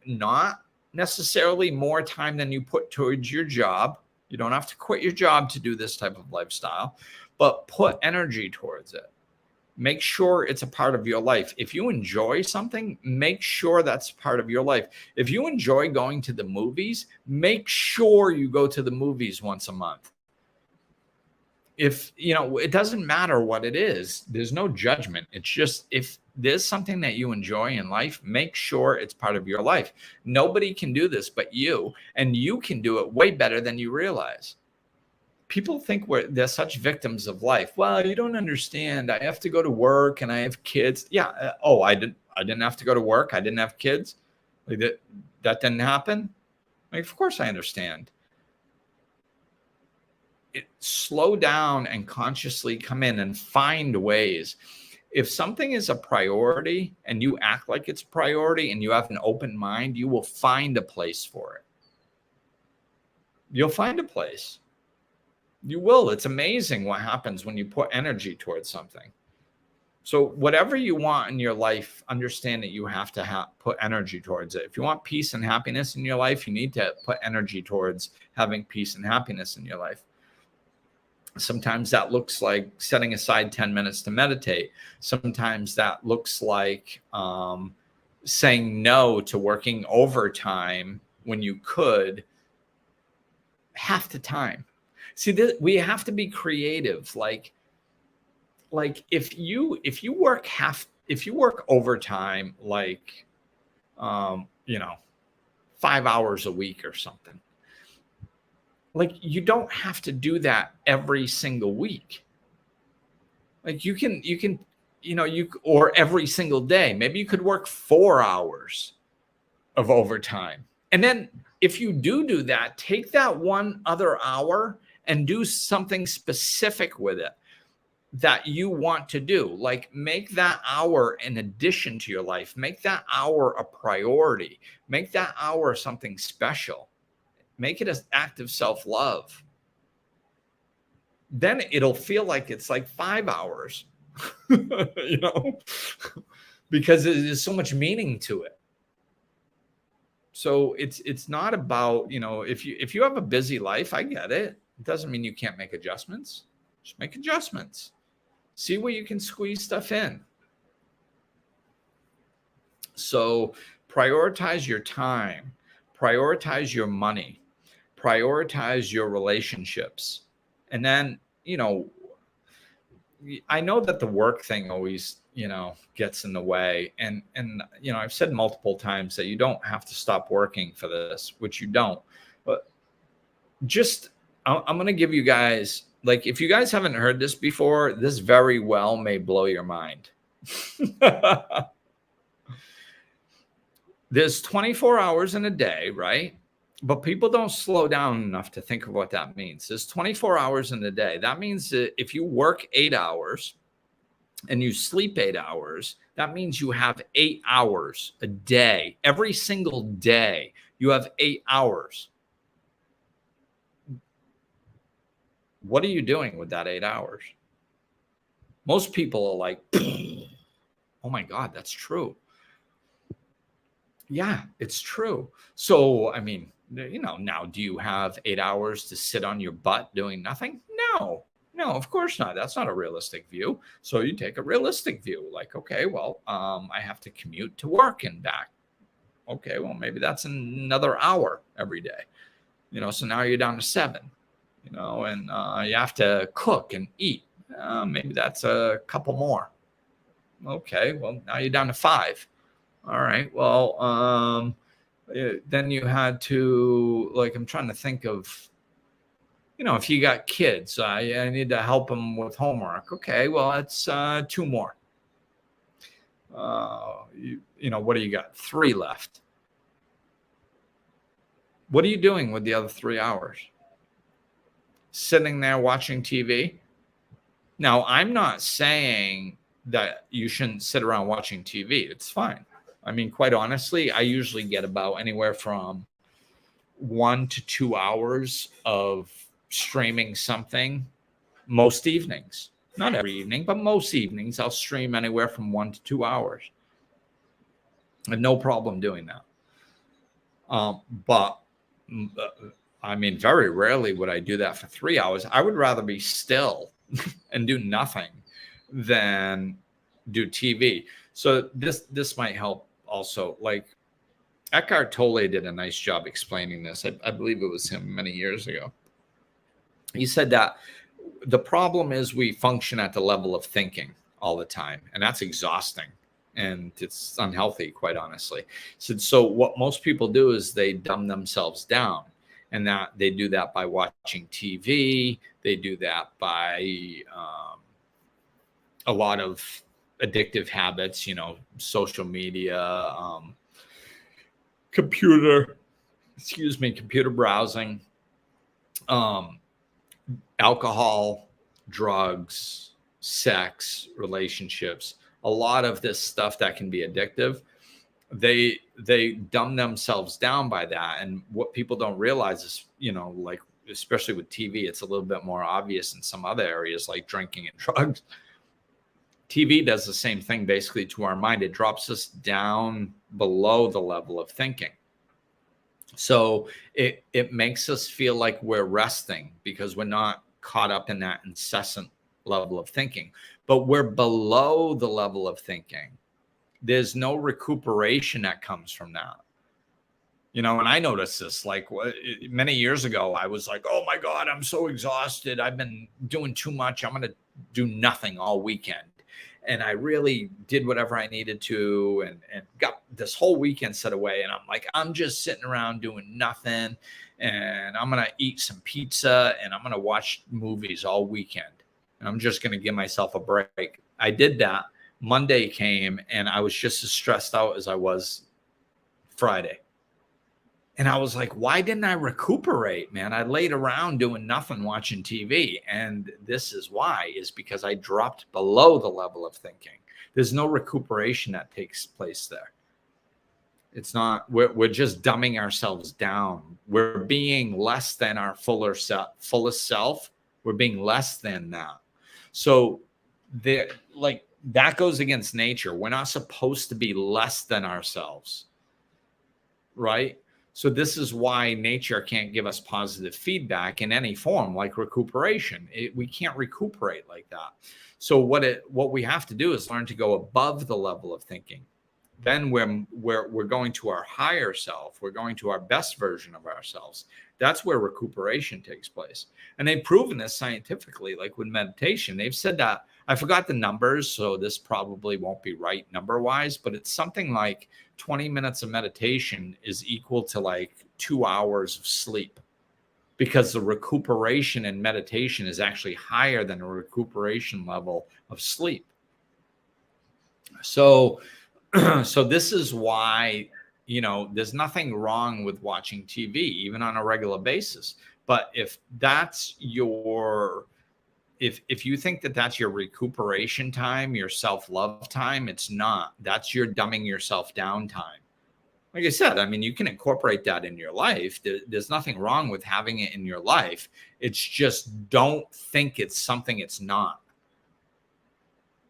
Not necessarily more time than you put towards your job. You don't have to quit your job to do this type of lifestyle, but put energy towards it. Make sure it's a part of your life. If you enjoy something, make sure that's part of your life. If you enjoy going to the movies, make sure you go to the movies once a month. If, you know, it doesn't matter what it is, there's no judgment. It's just, if there's something that you enjoy in life, make sure it's part of your life. Nobody can do this but you, and you can do it way better than you realize. People think they're such victims of life. Well, you don't understand. I have to go to work and I have kids. Yeah. I didn't have to go to work. I didn't have kids. Like that didn't happen. Like, of course I understand. Slow down and consciously come in and find ways. If something is a priority and you act like it's a priority and you have an open mind, you will find a place for it. You'll find a place. You will. It's amazing what happens when you put energy towards something. So whatever you want in your life, understand that you have to put energy towards it. If you want peace and happiness in your life, you need to put energy towards having peace and happiness in your life. Sometimes that looks like setting aside 10 minutes to meditate. Sometimes that looks like saying no to working overtime when you could half the time. See, we have to be creative. Like if you work overtime, like 5 hours a week or something, like you don't have to do that every single week. Like you can or every single day. Maybe you could work 4 hours of overtime. And then if you do that, take that 1 other hour and do something specific with it that you want to do. Like make that hour an addition to your life. Make that hour a priority. Make that hour something special. Make it an act of self-love. Then it'll feel like it's like 5 hours, because there's so much meaning to it. So it's not about, if you have a busy life, I get it. It doesn't mean you can't make adjustments. Just make adjustments. See where you can squeeze stuff in. So prioritize your time, prioritize your money, prioritize your relationships. And then, I know that the work thing always, gets in the way. And I've said multiple times that you don't have to stop working for this, which you don't. But I'm going to give you guys, like, if you guys haven't heard this before, this very well may blow your mind. There's 24 hours in a day, right? But people don't slow down enough to think of what that means. There's 24 hours in a day. That means that if you work 8 hours and you sleep 8 hours, that means you have 8 hours a day. Every single day, you have 8 hours. What are you doing with that 8 hours? Most people are like, oh my God, that's true. Yeah, it's true. So, I mean, now do you have 8 hours to sit on your butt doing nothing? No, of course not. That's not a realistic view. So you take a realistic view, like, okay, well, I have to commute to work and back. Okay, well, maybe that's another hour every day. So now you're down to 7. And you have to cook and eat. Maybe that's a couple more. Okay, well, now you're down to 5. All right, well, then you had to, like, I'm trying to think of, if you got kids, I need to help them with homework. Okay, well, that's 2 more. What do you got? 3 left. What are you doing with the other 3 hours? Sitting there watching TV? Now, I'm not saying that you shouldn't sit around watching TV. It's fine. I mean, quite honestly, I usually get about anywhere from 1 to 2 hours of streaming something most evenings. Not every evening, but most evenings, I'll stream anywhere from 1 to 2 hours. I have no problem doing that. But I mean, very rarely would I do that for 3 hours. I would rather be still and do nothing than do TV. So this might help also. Like Eckhart Tolle did a nice job explaining this. I believe it was him many years ago. He said that the problem is we function at the level of thinking all the time, and that's exhausting. And it's unhealthy, quite honestly. So what most people do is they dumb themselves down, and that they do that by watching TV. They do that by a lot of addictive habits, social media, computer browsing, alcohol, drugs, sex, relationships. A lot of this stuff that can be addictive, they dumb themselves down by that. And what people don't realize is, like, especially with TV, it's a little bit more obvious in some other areas like drinking and drugs. TV does the same thing basically to our mind. It drops us down below the level of thinking. So it makes us feel like we're resting because we're not caught up in that incessant level of thinking. But we're below the level of thinking. There's no recuperation that comes from that. You know, and I noticed this like many years ago. I was like, oh my God, I'm so exhausted. I've been doing too much. I'm going to do nothing all weekend. And I really did whatever I needed to and got this whole weekend set away. And I'm like, I'm just sitting around doing nothing. And I'm going to eat some pizza and I'm going to watch movies all weekend. And I'm just going to give myself a break. I did that. Monday came and I was just as stressed out as I was Friday. And I was like, why didn't I recuperate, man? I laid around doing nothing, watching TV. And this is why, is because I dropped below the level of thinking. There's no recuperation that takes place there. It's not, we're just dumbing ourselves down. We're being less than our fullest self. We're being less than that. So that goes against nature. We're not supposed to be less than ourselves, right? So this is why nature can't give us positive feedback in any form, like recuperation. We can't recuperate like that. So what we have to do is learn to go above the level of thinking. Then we're going to our higher self. We're going to our best version of ourselves. That's where recuperation takes place. And they've proven this scientifically, like with meditation. They've said that, I forgot the numbers, so this probably won't be right number-wise, but it's something like 20 minutes of meditation is equal to like 2 hours of sleep, because the recuperation in meditation is actually higher than a recuperation level of sleep. So this is why, there's nothing wrong with watching TV, even on a regular basis. But if that's if you think that that's your recuperation time, your self-love time, it's not. That's your dumbing yourself down time. Like I said, I mean, you can incorporate that in your life. There's nothing wrong with having it in your life. It's just, don't think it's something it's not.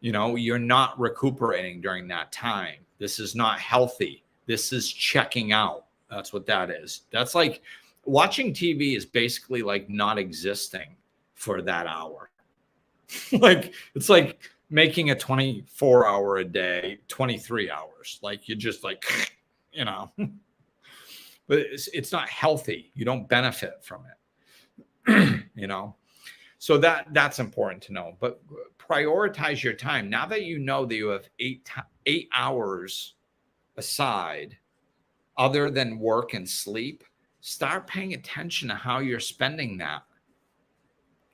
You're not recuperating during that time. This is not healthy. This is checking out. That's what that is. That's like watching TV is basically like not existing for that hour. Like, it's like making a 24-hour a day, 23 hours. Like, you're just like, but it's not healthy. You don't benefit from it, So that's important to know. But prioritize your time. Now that you know that you have 8 hours aside, other than work and sleep, start paying attention to how you're spending that.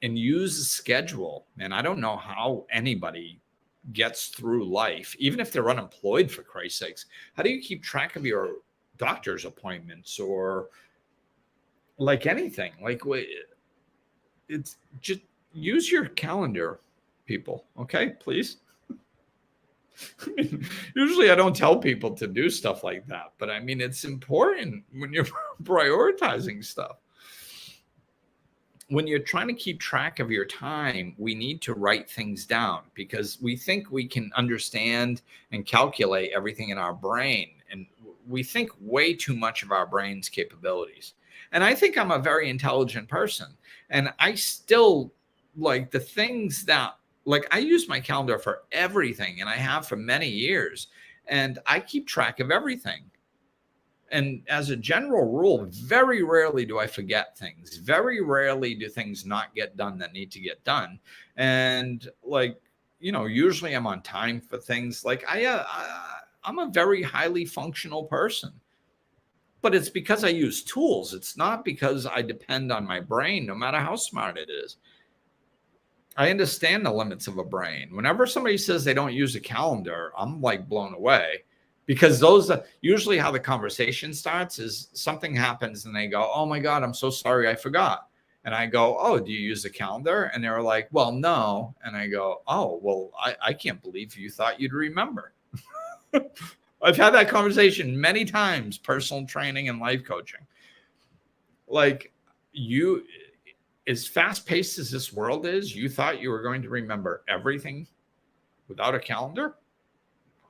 And use a schedule. And I don't know how anybody gets through life, even if they're unemployed, for Christ's sakes. How do you keep track of your doctor's appointments or like anything? Like, it's just use your calendar, people. Okay, please. Usually I don't tell people to do stuff like that, but I mean, it's important when you're prioritizing stuff. When you're trying to keep track of your time, we need to write things down, because we think we can understand and calculate everything in our brain. And we think way too much of our brain's capabilities. And I think I'm a very intelligent person. And I still like the things that, like, I use my calendar for everything, and I have for many years. And I keep track of everything. And as a general rule, very rarely do I forget things. Very rarely do things not get done that need to get done. And usually I'm on time for things. Like I'm a very highly functional person, but it's because I use tools. It's not because I depend on my brain, no matter how smart it is. I understand the limits of a brain. Whenever somebody says they don't use a calendar, I'm like blown away. Because those usually how the conversation starts is something happens and they go, oh my God, I'm so sorry, I forgot. And I go, oh, do you use a calendar? And they're like, well, no. And I go, oh, well, I can't believe you thought you'd remember. I've had that conversation many times, personal training and life coaching. Like, as fast paced as this world is, you thought you were going to remember everything without a calendar?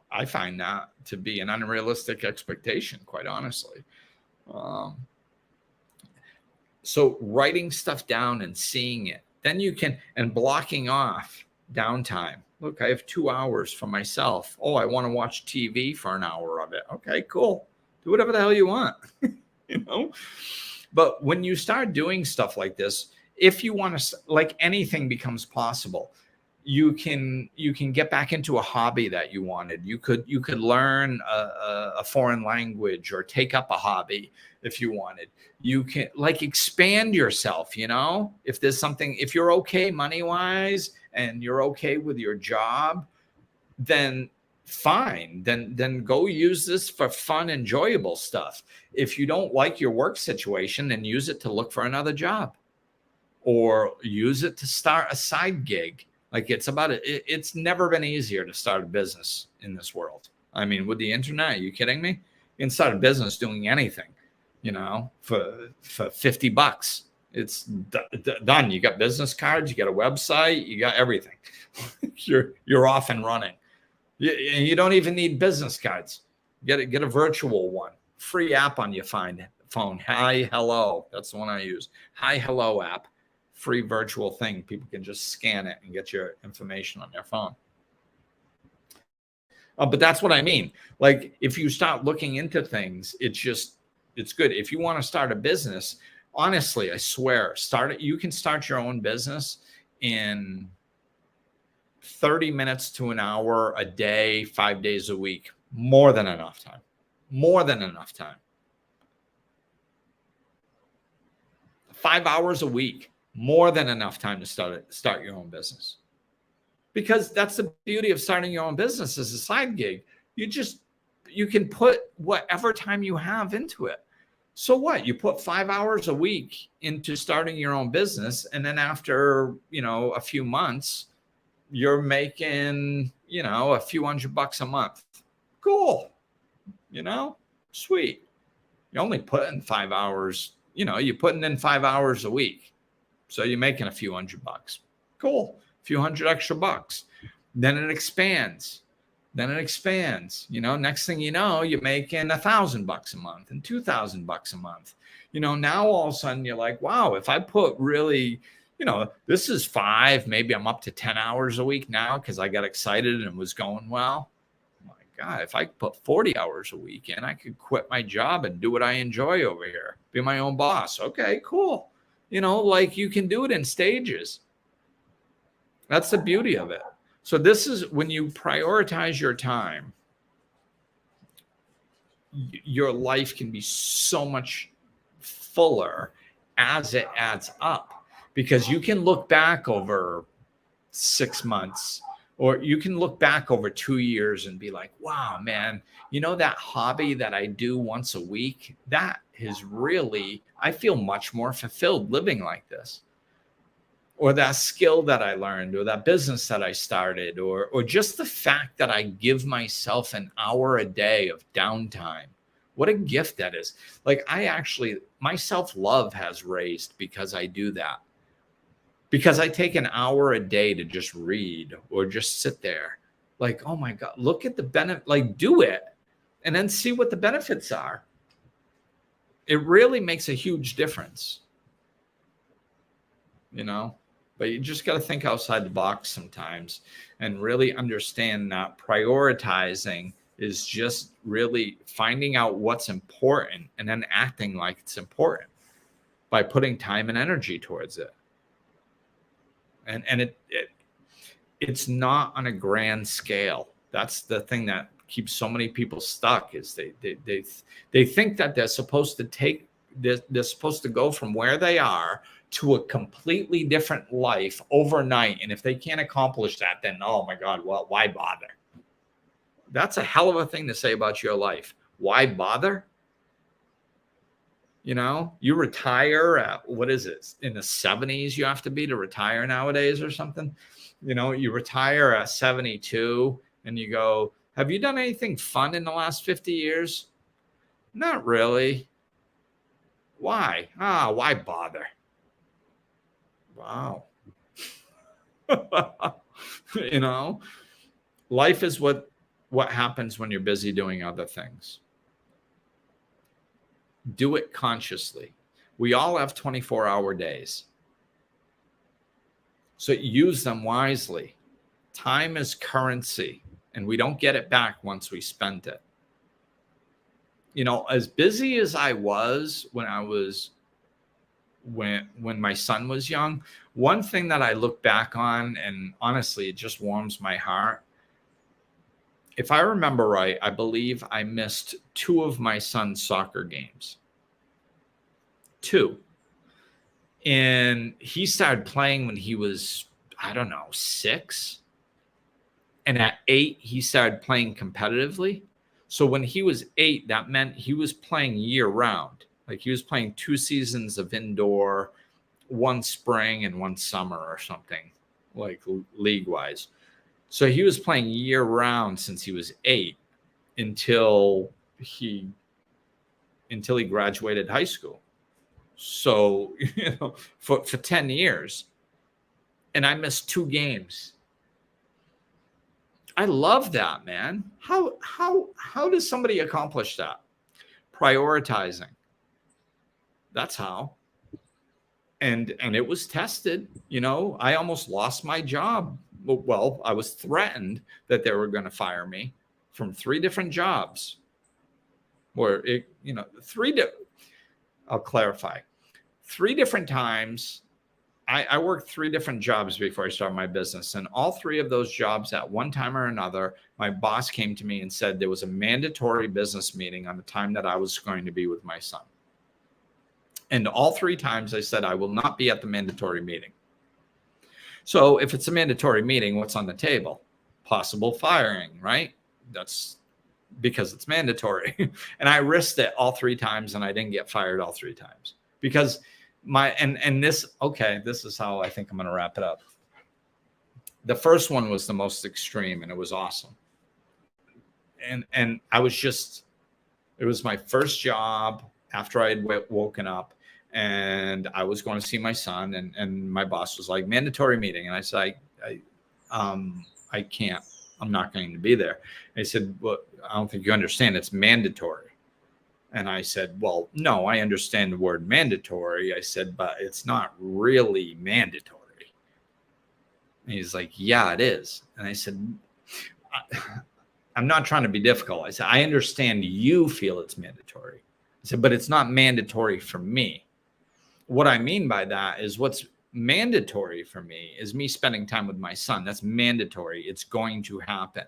I find that to be an unrealistic expectation, quite honestly. So writing stuff down and seeing it, then you can, and blocking off downtime. Look, I have 2 hours for myself. Oh, I want to watch TV for an hour of it. Okay, cool. Do whatever the hell you want. you know? But when you start doing stuff like this, if you want to, like, anything becomes possible. You can get back into a hobby that you wanted. You could learn a foreign language or take up a hobby if you wanted. You can, like, expand yourself, if there's something, if you're okay money wise and you're okay with your job, then fine, then go use this for fun, enjoyable stuff. If you don't like your work situation, then use it to look for another job, or use it to start a side gig. Like, it's never been easier to start a business in this world. I mean, with the internet, are you kidding me? You can start a business doing anything, for $50. It's done. You got business cards, you got a website, you got everything. You're off and running. You don't even need business cards. Get a virtual one. Free app on your phone. Hi, hello. That's the one I use. Hi, hello app. Free virtual thing. People can just scan it and get your information on their phone. But that's what I mean. Like, if you start looking into things, it's good. If you want to start a business, honestly, I swear, you can start your own business in 30 minutes to an hour a day, 5 days a week. More than enough time. More than enough time. 5 hours a week. More than enough time to start your own business. Because that's the beauty of starting your own business as a side gig. You can put whatever time you have into it. So what? You put 5 hours a week into starting your own business, and then after, a few months, you're making, a few $100 a month. Cool. Sweet. You only put in 5 hours, you're putting in 5 hours a week. So you're making a few $100. Cool. A few hundred extra bucks. Then it expands. Next thing you know, you're making $1,000 a month and $2,000 a month. Now all of a sudden you're like, wow, if I put really, this is 5, maybe I'm up to 10 hours a week now because I got excited and it was going well. My God, if I put 40 hours a week in, I could quit my job and do what I enjoy over here. Be my own boss. Okay, cool. Like, you can do it in stages. That's the beauty of it. So this is when you prioritize your time, your life can be so much fuller as it adds up, because you can look back over 6 months, or you can look back over 2 years and be like, wow, man, that hobby that I do once a week, that is really, I feel much more fulfilled living like this. Or that skill that I learned, or that business that I started, or just the fact that I give myself an hour a day of downtime. What a gift that is. Like, my self-love has raised because I do that. Because I take an hour a day to just read or just sit there. Like, oh my God, look at the benefit, like, do it and then see what the benefits are. It really makes a huge difference, but you just got to think outside the box sometimes and really understand that prioritizing is just really finding out what's important and then acting like it's important by putting time and energy towards it. And it's not on a grand scale. That's the thing that keeps so many people stuck, is they think that they're supposed to go from where they are to a completely different life overnight. And if they can't accomplish that, then, oh my God, well, why bother? That's a hell of a thing to say about your life. Why bother? You retire at, what is it? In the 70s, you have to be to retire nowadays or something. You retire at 72 and you go, have you done anything fun in the last 50 years? Not really. Why? Why bother? Wow. Life is what happens when you're busy doing other things. Do it consciously. We all have 24-hour days. So use them wisely. Time is currency, and we don't get it back once we spend it. as busy as I was when my son was young, one thing that I look back on, and honestly, it just warms my heart. If I remember right, I believe I missed 2 of my son's soccer games. 2. And he started playing when he was, I don't know, 6. And at 8, he started playing competitively. So when he was 8, that meant he was playing year round. Like he was playing 2 seasons of indoor, 1 spring and 1 summer or something, like league wise. So he was playing year round since he was 8 until he graduated high school. So, for 10 years. And I missed 2 games. I love that, man. How does somebody accomplish that? Prioritizing. That's how. And it was tested. I almost lost my job. Well, I was threatened that they were going to fire me from 3 different jobs. I'll clarify. 3 different times. I worked 3 different jobs before I started my business. And all 3 of those jobs, at one time or another, my boss came to me and said there was a mandatory business meeting on the time that I was going to be with my son. And all 3 times I said, I will not be at the mandatory meeting. So if it's a mandatory meeting, what's on the table? Possible firing, right? That's because it's mandatory. And I risked it all 3 times, and I didn't get fired all 3 times because this is how I think I'm going to wrap it up. The first one was the most extreme, and it was awesome. And it was my first job after I had woken up, and I was going to see my son, and my boss was like, mandatory meeting. And I said, I can't, I'm not going to be there. And he said, well, I don't think you understand. It's mandatory. And I said, well, no, I understand the word mandatory. I said, but it's not really mandatory. And he's like, yeah, it is. And I said, I'm not trying to be difficult. I said, I understand you feel it's mandatory. I said, but it's not mandatory for me. What I mean by that is what's mandatory for me is me spending time with my son. That's mandatory. It's going to happen.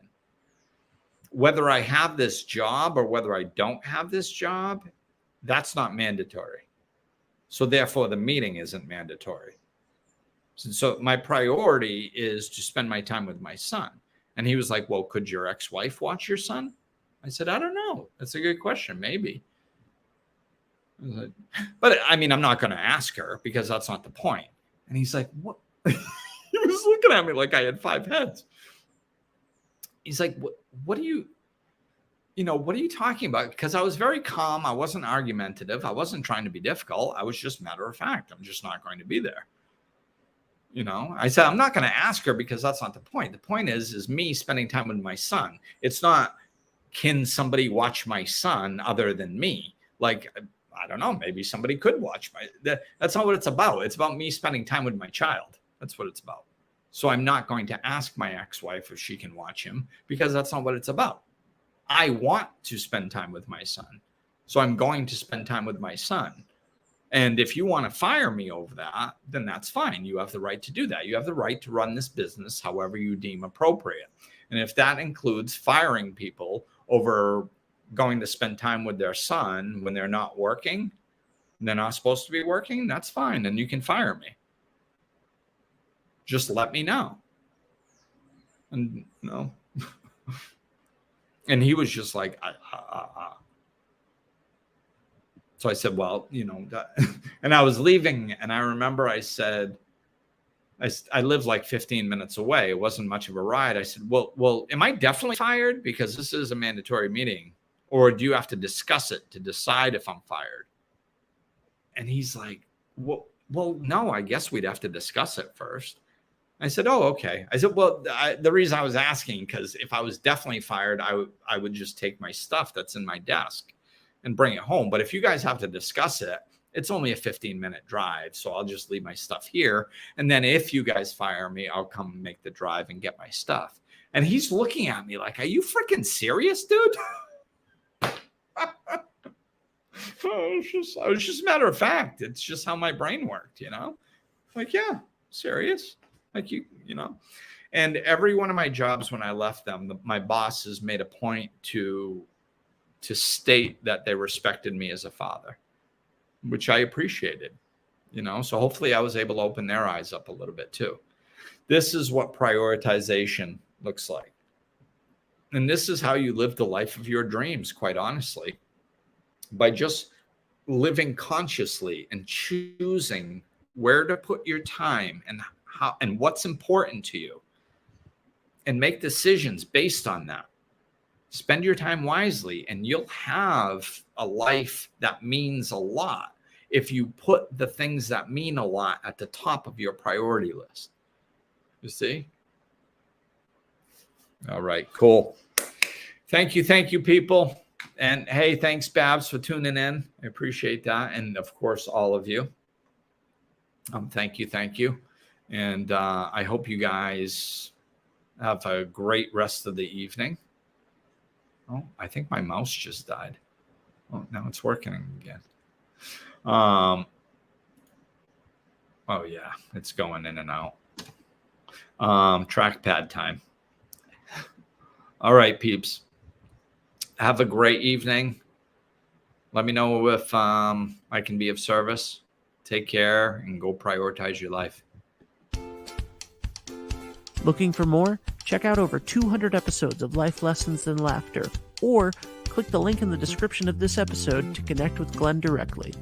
Whether I have this job or whether I don't have this job, that's not mandatory. So therefore, the meeting isn't mandatory. So my priority is to spend my time with my son. And he was like, well, could your ex-wife watch your son? I said, I don't know. That's a good question. Maybe. But I mean, I'm not going to ask her because that's not the point. And he's like, what? He was looking at me like I had 5 heads. He's like, what are you talking about? Because I was very calm. I wasn't argumentative. I wasn't trying to be difficult. I was just matter of fact. I'm just not going to be there. I said, I'm not going to ask her because that's not the point. The point is me spending time with my son. It's not, can somebody watch my son other than me? Like, I don't know, maybe somebody could watch that's not what it's about. It's about me spending time with my child. That's what it's about. So I'm not going to ask my ex-wife if she can watch him because that's not what it's about. I want to spend time with my son. So I'm going to spend time with my son. And if you want to fire me over that, then that's fine. You have the right to do that. You have the right to run this business however you deem appropriate. And if that includes firing people over going to spend time with their son when they're not working, they're not supposed to be working, that's fine. And you can fire me. Just let me know. And and he was just like, So I said, well, and I was leaving, and I remember I said, I live like 15 minutes away. It wasn't much of a ride. I said, well, am I definitely fired? Because this is a mandatory meeting. Or do you have to discuss it to decide if I'm fired? And he's like, well, no, I guess we'd have to discuss it first. I said, oh, okay. I said, well, the reason I was asking, because if I was definitely fired, I would just take my stuff that's in my desk and bring it home. But if you guys have to discuss it, it's only a 15-minute drive. So I'll just leave my stuff here. And then if you guys fire me, I'll come make the drive and get my stuff. And he's looking at me like, are you freaking serious, dude? It was just a matter of fact. It's just how my brain worked, Like, yeah, serious. Like And every one of my jobs when I left them, my bosses made a point to state that they respected me as a father, which I appreciated, So hopefully I was able to open their eyes up a little bit too. This is what prioritization looks like. And this is how you live the life of your dreams, quite honestly, by just living consciously and choosing where to put your time and how and what's important to you, and make decisions based on that. Spend your time wisely, and you'll have a life that means a lot if you put the things that mean a lot at the top of your priority list. You see? All right, cool. Thank you, people. And hey, thanks, Babs, for tuning in. I appreciate that. And of course, all of you. Thank you. And I hope you guys have a great rest of the evening. Oh, I think my mouse just died. Oh, now it's working again. Oh yeah, it's going in and out. Trackpad time. All right, peeps. Have a great evening. Let me know if I can be of service. Take care and go prioritize your life. Looking for more? Check out over 200 episodes of Life Lessons and Laughter, or click the link in the description of this episode to connect with Glenn directly.